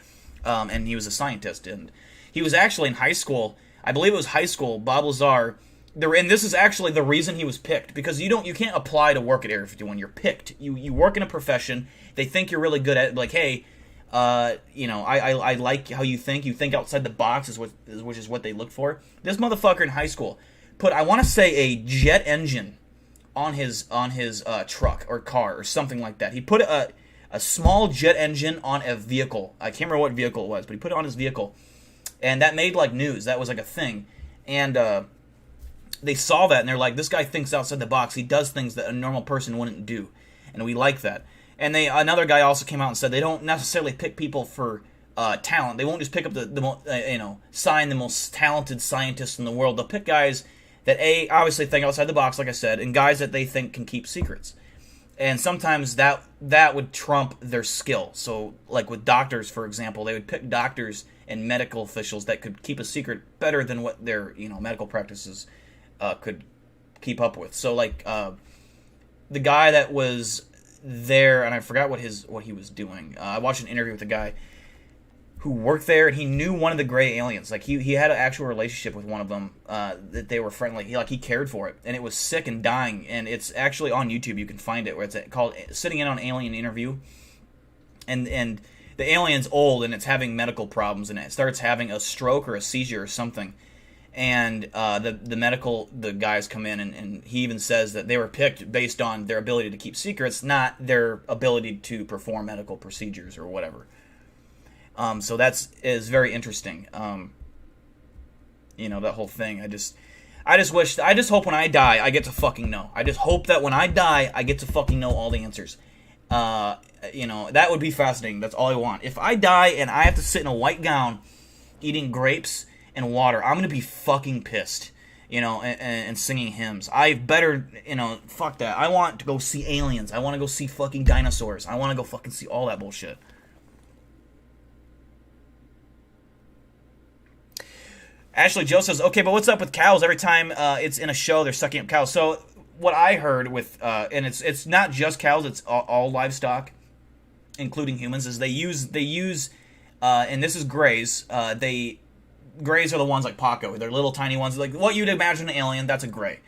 and he was a scientist. And he was actually in high school. I believe it was high school. Bob Lazar. And this is actually the reason he was picked, because you can't apply to work at Area 51. You're picked. You work in a profession. They think you're really good at it. Like, hey, I like how you think. You think outside the box, which is what they look for. This motherfucker in high school put, I want to say, a jet engine on his truck or car or something like that. He put a small jet engine on a vehicle. I can't remember what vehicle it was, but he put it on his vehicle, and that made like news. That was like a thing, and they saw that, and they're like, this guy thinks outside the box. He does things that a normal person wouldn't do, and we like that. And another guy also came out and said they don't necessarily pick people for talent. They won't just pick up sign the most talented scientists in the world. They'll pick guys that obviously think outside the box, like I said, and guys that they think can keep secrets. And sometimes that would trump their skill. So, like with doctors, for example, they would pick doctors and medical officials that could keep a secret better than what their medical practices could keep up with. So, like the guy that was there, and I forgot what he was doing. I watched an interview with a guy who worked there, and he knew one of the gray aliens. Like he had an actual relationship with one of them. That they were friendly. He cared for it, and it was sick and dying. And it's actually on YouTube. You can find it, where it's called "Sitting In on Alien Interview." And the alien's old, and it's having medical problems, and it starts having a stroke or a seizure or something. And the guys come in, and he even says that they were picked based on their ability to keep secrets, not their ability to perform medical procedures or whatever. So is very interesting. That whole thing. I just hope when I die, I get to fucking know. I just hope that when I die, I get to fucking know all the answers. That would be fascinating. That's all I want. If I die and I have to sit in a white gown eating grapes and water, I'm gonna be fucking pissed, and singing hymns. I better, fuck that. I want to go see aliens. I want to go see fucking dinosaurs. I want to go fucking see all that bullshit. Ashley Joe says, okay, but what's up with cows? Every time it's in a show, they're sucking up cows. So what I heard with, and it's not just cows, it's all livestock, including humans, is they use, and this is grays, grays are the ones like Paco. They're little tiny ones, like what you'd imagine an alien. That's a gray.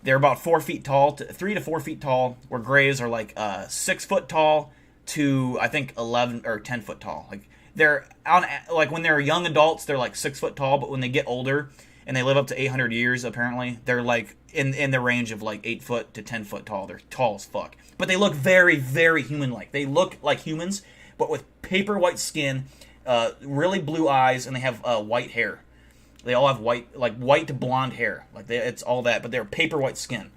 They're about 4 feet tall, 3 to 4 feet tall. Where grays are like 6 foot tall to I think 11 or 10 foot tall. Like they're like when they're young adults, they're like 6 foot tall, but when they get older and they live up to 800 years, apparently. They're, like, in the range of, like, 8 foot to 10 foot tall. They're tall as fuck. But they look very, very human-like. They look like humans, but with paper white skin, really blue eyes, and they have white hair. They all have white to blonde hair. It's all that, but they're paper white skin.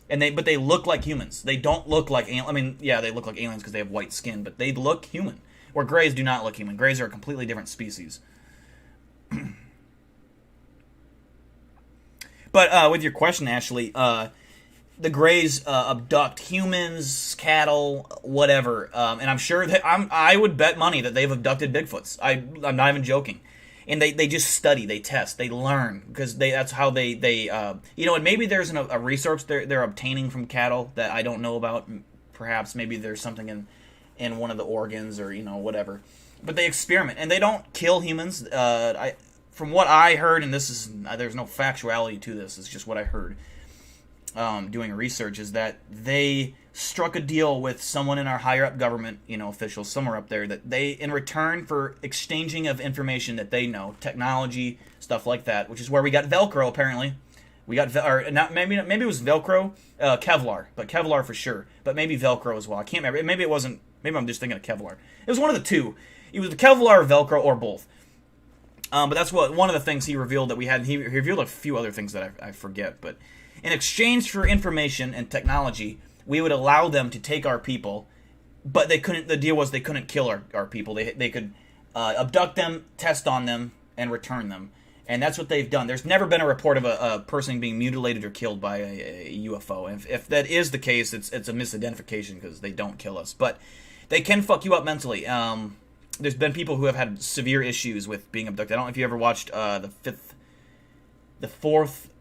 But they look like humans. They don't look like aliens. I mean, yeah, they look like aliens because they have white skin, but they look human. Where Greys do not look human. Greys are a completely different species. But with your question, Ashley, the Greys abduct humans, cattle, whatever, and I'm sure that I would bet money that they've abducted Bigfoots. I'm not even joking. And they just study, they test, they learn, because that's how they and maybe there's a resource they're obtaining from cattle that I don't know about. Perhaps maybe there's something in one of the organs or whatever. But they experiment and they don't kill humans. From what I heard, and there's no factuality to this, it's just what I heard doing research, is that they struck a deal with someone in our higher up government, officials somewhere up there, that they, in return for exchanging of information that they know, technology, stuff like that, which is where we got Velcro apparently. We got maybe it was Velcro, Kevlar, but Kevlar for sure, but maybe Velcro as well. I can't remember. Maybe it wasn't. Maybe I'm just thinking of Kevlar. It was one of the two. It was the Kevlar or Velcro or both. But that's one of the things he revealed that we had. He revealed a few other things that I forget. But in exchange for information and technology, we would allow them to take our people, but they couldn't. The deal was they couldn't kill our people. They could abduct them, test on them, and return them. And that's what they've done. There's never been a report of a person being mutilated or killed by a UFO. If that is the case, it's a misidentification because they don't kill us. But they can fuck you up mentally. There's been people who have had severe issues with being abducted. I don't know if you ever watched the fourth.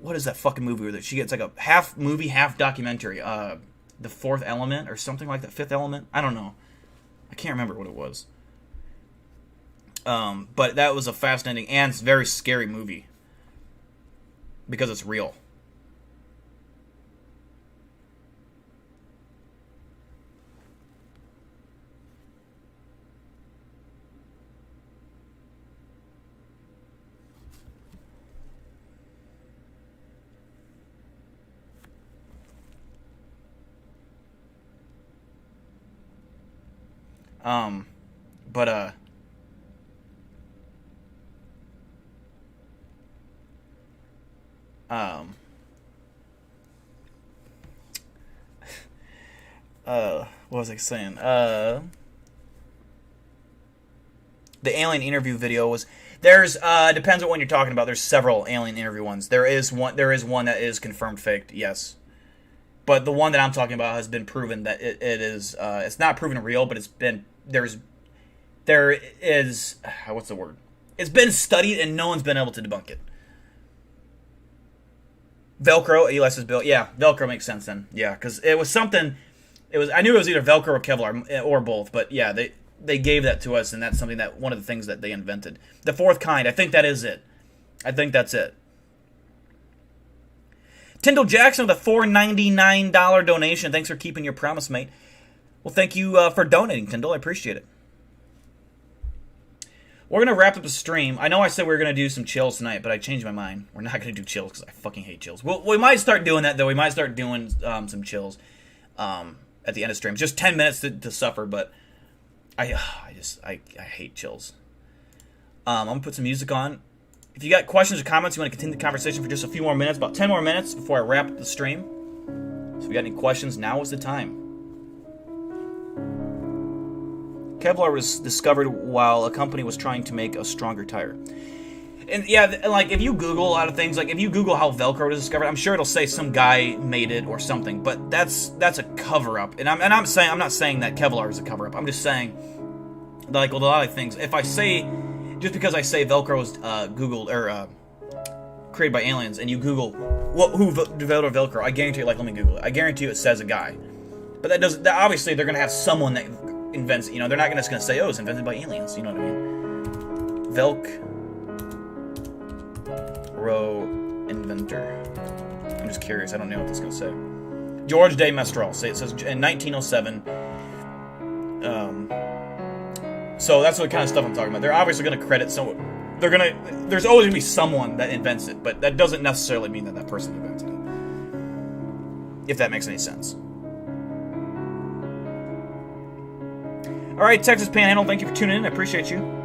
What is that fucking movie where she gets like a half movie, half documentary? The Fourth Element or something like that. Fifth Element? I don't know. I can't remember what it was. But that was a fascinating and very scary movie because it's real. What was I saying? The alien interview video was depends on what you're talking about. There's several alien interview ones. There is one that is confirmed faked, yes. But the one that I'm talking about has been proven that it is it's not proven real, but there is what's the word? It's been studied and no one's been able to debunk it. Velcro, Elias's bill. Yeah, Velcro makes sense then. Yeah, because it was something. I knew it was either Velcro or Kevlar or both, but yeah, they gave that to us, and that's something that one of the things that they invented. The fourth kind, I think that is it. I think that's it. Tyndall Jackson with a $4.99 donation. Thanks for keeping your promise, mate. Well, thank you for donating, Tyndall. I appreciate it. We're going to wrap up the stream. I know I said we were going to do some chills tonight, but I changed my mind. We're not going to do chills because I fucking hate chills. We might start doing that, though. We might start doing some chills at the end of stream. Just 10 minutes to suffer, but I hate chills. I'm going to put some music on. If you got questions or comments, you want to continue the conversation for just a few more minutes, about 10 more minutes before I wrap up the stream. So if you got any questions, now is the time. Kevlar was discovered while a company was trying to make a stronger tire. And yeah, like if you Google a lot of things, like if you Google how Velcro was discovered, I'm sure it'll say some guy made it or something. But that's a cover up. And I'm not saying that Kevlar is a cover up. I'm just saying, like with a lot of things, if I say, just because I say Velcro was Googled or created by aliens, and you Google who developed Velcro, I guarantee you, like let me Google it. I guarantee you it says a guy. But that obviously they're gonna have someone that invents, they're not just going to say, oh, it's invented by aliens, you know what I mean? Velcro inventor. I'm just curious, I don't know what this is going to say. George de Mestral. It says in 1907. So that's the kind of stuff I'm talking about. They're obviously going to credit there's always gonna be someone that invents it, but that doesn't necessarily mean that that person invented it. If that makes any sense. All right, Texas Panhandle, thank you for tuning in. I appreciate you.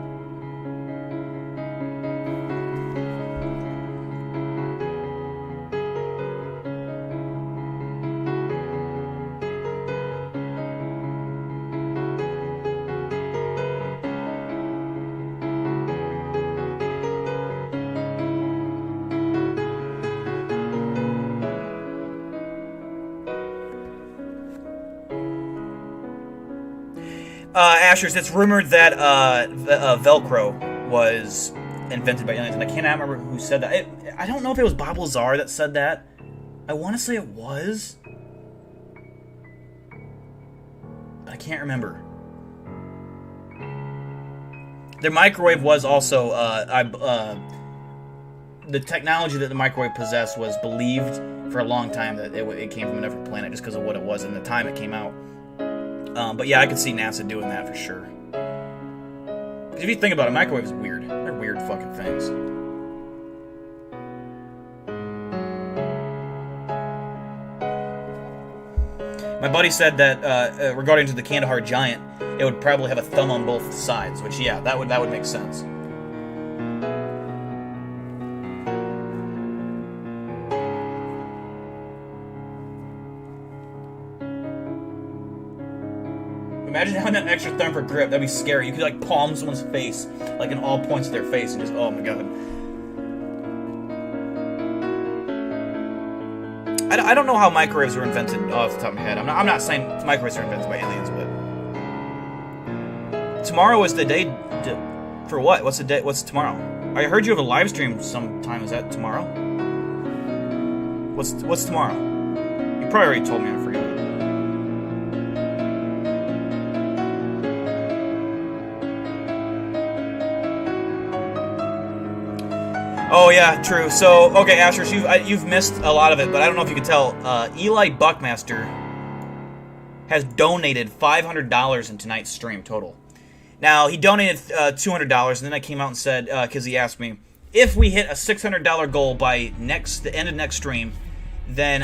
Ashers, it's rumored that Velcro was invented by aliens, and I cannot remember who said that. I don't know if it was Bob Lazar that said that. I want to say it was, but I can't remember. The microwave was also the technology that the microwave possessed was believed for a long time that it came from a different planet just because of what it was and the time it came out. But yeah, I could see NASA doing that for sure. Because if you think about it, microwaves are weird. They're weird fucking things. My buddy said that regarding to the Kandahar giant, it would probably have a thumb on both sides, which yeah, that would make sense. Imagine having an extra thumb for grip. That'd be scary. You could like palm someone's face, like in all points of their face, and just oh my god. I don't know how microwaves were invented off the top of my head. I'm not saying microwaves are invented by aliens, but tomorrow is the day for what? What's the day? What's tomorrow? I heard you have a live stream sometime. Is that tomorrow? What's tomorrow? You probably already told me. I forgot. Oh yeah, true. So okay, Asher, you've missed a lot of it, but I don't know if you can tell. Eli Buckmaster has donated $500 in tonight's stream total. Now he donated $200, and then I came out and said because he asked me if we hit a $600 goal by the end of next stream, then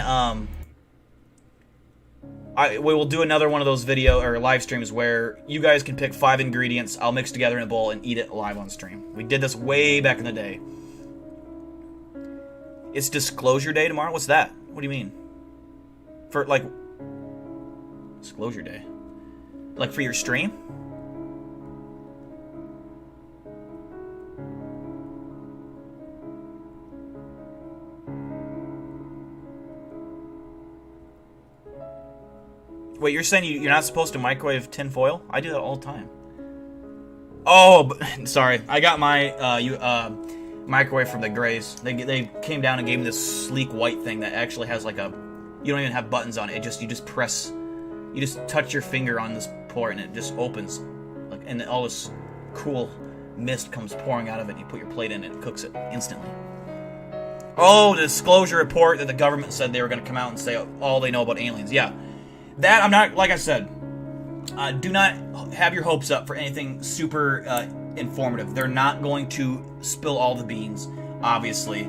we will do another one of those video or live streams where you guys can pick 5 ingredients. I'll mix together in a bowl and eat it live on stream. We did this way back in the day. It's Disclosure Day tomorrow? What's that? What do you mean? For, like... Disclosure Day? Like, for your stream? Wait, you're saying you're not supposed to microwave tin foil? I do that all the time. Oh, sorry. I got my, microwave from the Grays. They came down and gave me this sleek white thing that actually has like a, you don't even have buttons on it. You just press, you just touch your finger on this port and it just opens, like, and all this cool mist comes pouring out of it. And you put your plate in and it cooks it instantly. Oh, the disclosure report that the government said they were going to come out and say all they know about aliens. Yeah, that I'm not. Like I said, do not have your hopes up for anything super informative. They're not going to spill all the beans, obviously.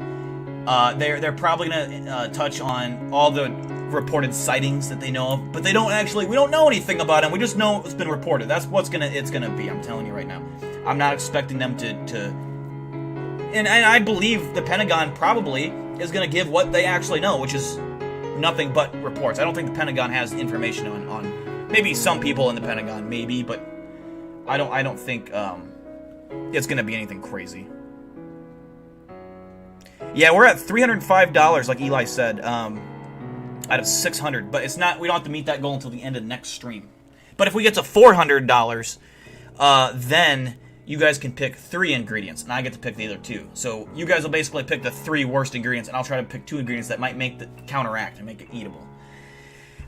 They're probably gonna touch on all the reported sightings that they know of, but we don't know anything about them. We just know it's been reported. That's what's it's gonna be. I'm telling you right now. I'm not expecting them to and I believe the Pentagon probably is gonna give what they actually know, which is nothing but reports. I don't think the Pentagon has information on maybe some people in the Pentagon, maybe, but I don't think it's gonna be anything crazy. Yeah, we're at $305, like Eli said, out of 600. But it's not. We don't have to meet that goal until the end of next stream. But if we get to $400, then you guys can pick 3 ingredients, and I get to pick the other 2. So you guys will basically pick the 3 worst ingredients, and I'll try to pick 2 ingredients that might make the counteract and make it eatable.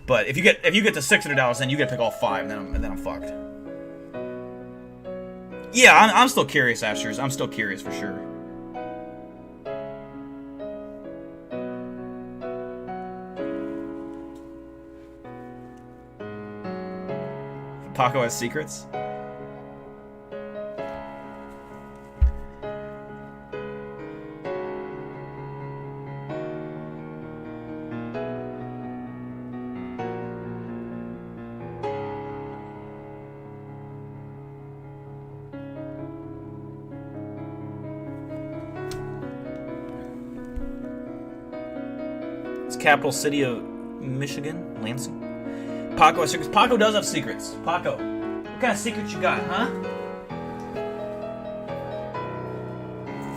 But if you get to $600, then you get to pick all 5, and then I'm fucked. Yeah, I'm still curious, Ashers. I'm still curious for sure. Paco has secrets? capital city of Michigan, Lansing. Paco has secrets. Paco does have secrets. Paco, what kind of secrets you got, huh?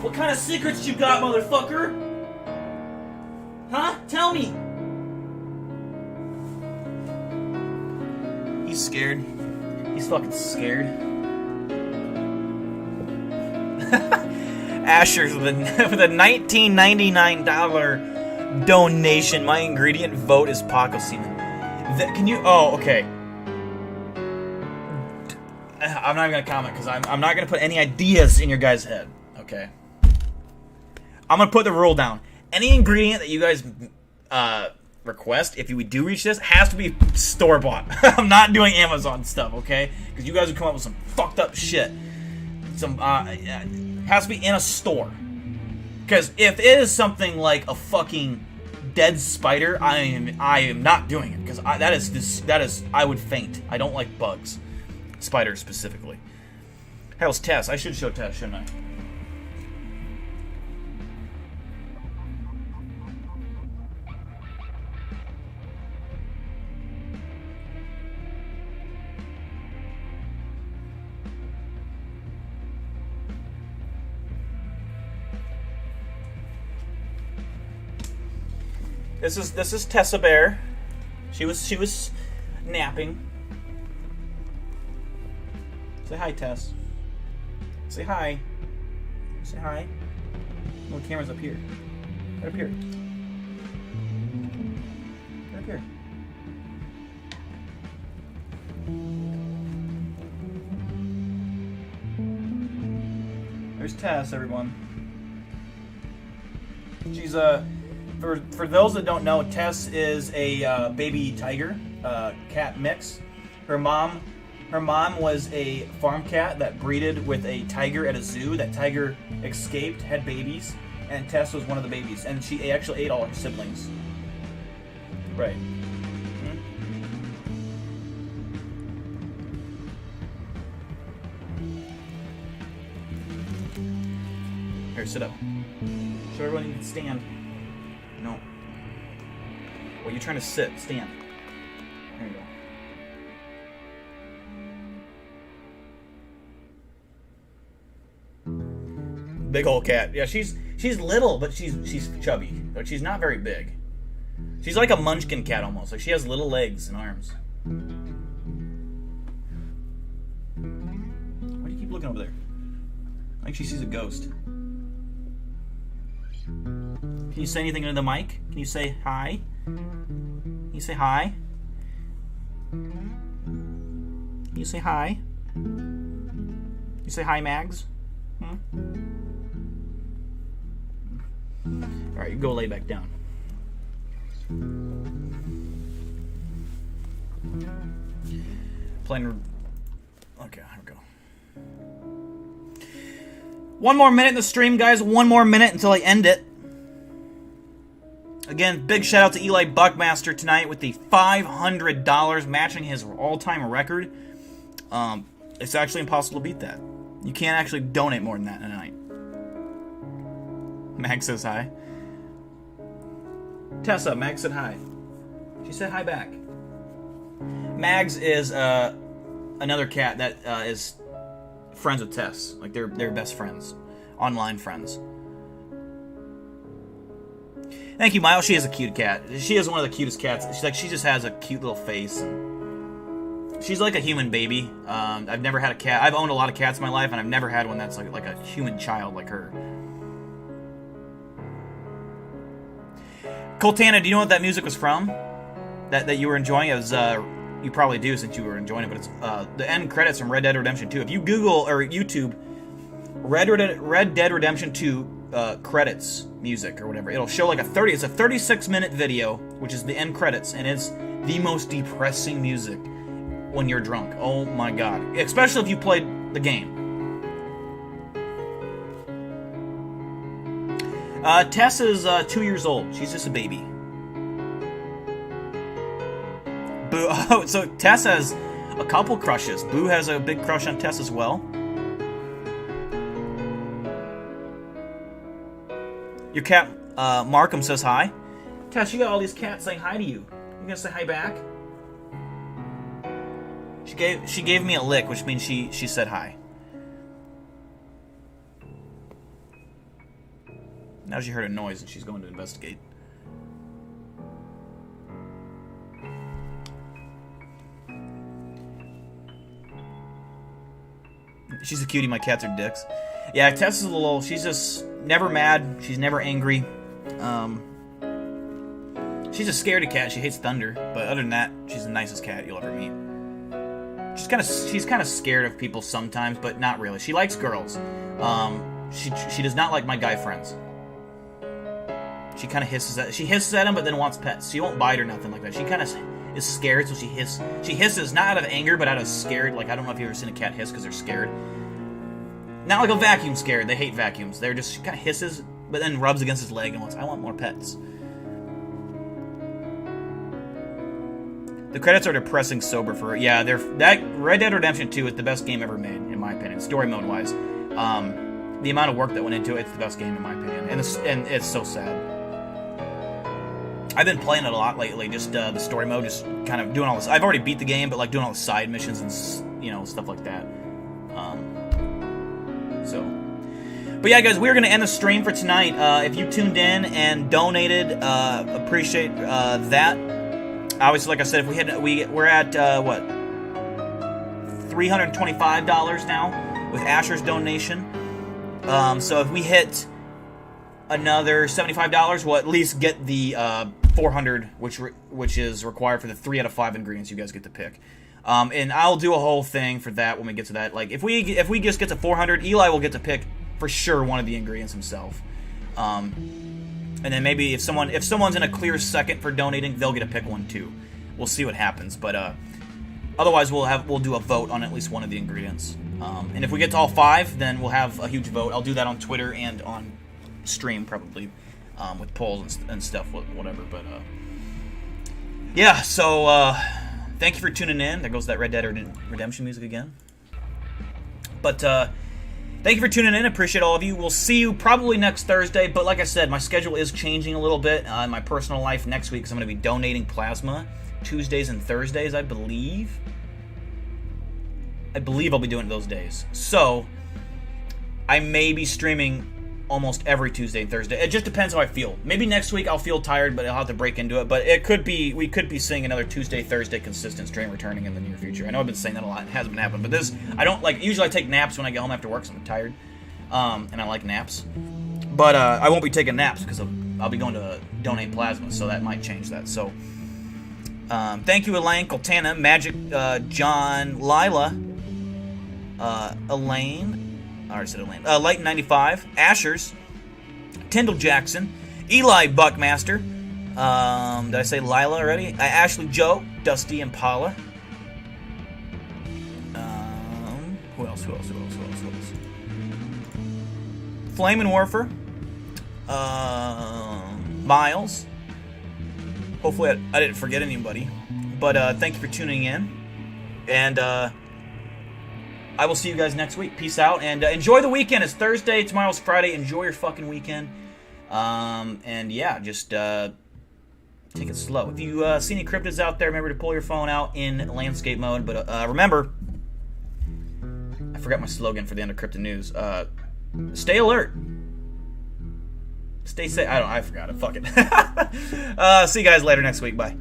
What kind of secrets you got, motherfucker? Huh? Tell me. He's scared. He's fucking scared. Asher with a $19.99 donation. My ingredient vote is Paco semen. Can you? Oh, okay. I'm not even gonna comment because I'm not gonna put any ideas in your guys' head. Okay. I'm gonna put the rule down. Any ingredient that you guys request, if you do reach this, has to be store bought. I'm not doing Amazon stuff, okay? Because you guys would come up with some fucked up shit. Some has to be in a store. Because if it is something like a fucking dead spider, I am not doing it. Because that is I would faint. I don't like bugs, spiders specifically. How's Tess? I should show Tess, shouldn't I? This is Tessa Bear. She was napping. Say hi, Tess. Say hi. Say hi. No, the camera's up here. Right up here. Right up here. There's Tess, everyone. She's For those that don't know, Tess is a baby tiger, cat mix. Her mom was a farm cat that breeded with a tiger at a zoo. That tiger escaped, had babies, and Tess was one of the babies. And she actually ate all her siblings. Right. Here, sit up. Show everyone you can stand. No. Well, you're trying to sit. Stand. There you go. Big old cat. Yeah, she's little, but she's chubby. But she's not very big. She's like a munchkin cat almost. Like she has little legs and arms. Why do you keep looking over there? I think she sees a ghost. Can you say anything into the mic? Can you say hi? Can you say hi? Can you say hi? You say hi, Mags? Alright, you go lay back down. Playing. Okay, here we go. One more minute in the stream, guys. One more minute until I end it. Again, big shout out to Eli Buckmaster tonight with the $500, matching his all-time record. It's actually impossible to beat that. You can't actually donate more than that in a night. Mag says hi. Tessa, Mag said hi. She said hi back. Mags is another cat that is friends with Tess. Like they're best friends, online friends. Thank you, Miles. She is a cute cat. She is one of the cutest cats. She just has a cute little face. She's like a human baby. I've never had a cat. I've owned a lot of cats in my life, and I've never had one that's like a human child like her. Coltana, do you know what that music was from? That you were enjoying? It was, you probably do since you were enjoying it, but it's the end credits from Red Dead Redemption 2. If you Google or YouTube Red Dead Redemption 2 credits music or whatever, it'll show like it's a 36-minute video, which is the end credits, and it's the most depressing music when you're drunk. Oh my god. Especially if you played the game. Tess is 2 years old. She's just a baby. Boo. Oh, so Tess has a couple crushes. Boo has a big crush on Tess as well. Your cat, Markham says hi. Tess, you got all these cats saying hi to you. You gonna say hi back? She gave me a lick, which means she said hi. Now she heard a noise and she's going to investigate. She's a cutie, my cats are dicks. Yeah, Tess is a little, she's just never mad, she's never angry. She's a scaredy cat, she hates thunder, but other than that, she's the nicest cat you'll ever meet. She's kind of scared of people sometimes, but not really. She likes girls. She does not like my guy friends. She kind of hisses at them, but then wants pets. She won't bite or nothing like that. She kind of is scared, so she hisses, not out of anger, but out of scared. Like, I don't know if you've ever seen a cat hiss because they're scared. Not like a vacuum scared. They hate vacuums. She kind of hisses, but then rubs against his leg and wants, I want more pets. The credits are depressing sober for her. Yeah, that Red Dead Redemption 2 is the best game ever made, in my opinion, story mode wise. The amount of work that went into it, it's the best game in my opinion, and it's so sad. I've been playing it a lot lately, just the story mode, just kind of doing all this. I've already beat the game, but like doing all the side missions and stuff like that. But yeah, guys, we're gonna end the stream for tonight. If you tuned in and donated, appreciate that. Obviously, like I said, if we're at what, $325 now with Asher's donation. So if we hit another $75, we'll at least get the 400, which is required for the 3 out of 5 ingredients you guys get to pick. And I'll do a whole thing for that when we get to that. Like if we just get to 400, Eli will get to pick for sure one of the ingredients himself. And then maybe if someone's in a clear second for donating, they'll get to pick one too. We'll see what happens, but otherwise we'll do a vote on at least one of the ingredients. And if we get to all 5, then we'll have a huge vote. I'll do that on Twitter and on stream probably, with polls and stuff, whatever. But yeah, so thank you for tuning in. There goes that Red Dead Redemption music again. But thank you for tuning in. I appreciate all of you. We'll see you probably next Thursday. But like I said, my schedule is changing a little bit in my personal life next week because I'm going to be donating plasma Tuesdays and Thursdays, I believe. I'll be doing it those days. So I may be streaming almost every Tuesday and Thursday. It just depends how I feel. Maybe next week I'll feel tired, but I'll have to break into it. But we could be seeing another Tuesday, Thursday consistent stream returning in the near future. I know I've been saying that a lot. It hasn't been happening. But this, I don't like, usually I take naps when I get home after work, so I'm tired. And I like naps. But I won't be taking naps because I'll be going to donate plasma, so that might change that. So thank you, Elaine, Coltana, Magic, John, Lila, Elaine, I already said Elaine, Light95, Ashers, Tyndall Jackson, Eli Buckmaster, did I say Lila already? Ashley Joe, Dusty and Paula. Who else? Flame and Warfer, Miles. Hopefully I didn't forget anybody. But thank you for tuning in. And I will see you guys next week. Peace out. And enjoy the weekend. It's Thursday. Tomorrow's Friday. Enjoy your fucking weekend. And yeah, just take it slow. If you see any cryptids out there, remember to pull your phone out in landscape mode. But remember, I forgot my slogan for the end of Cryptid News. Stay alert. Stay safe. I forgot it. Fuck it. See you guys later next week. Bye.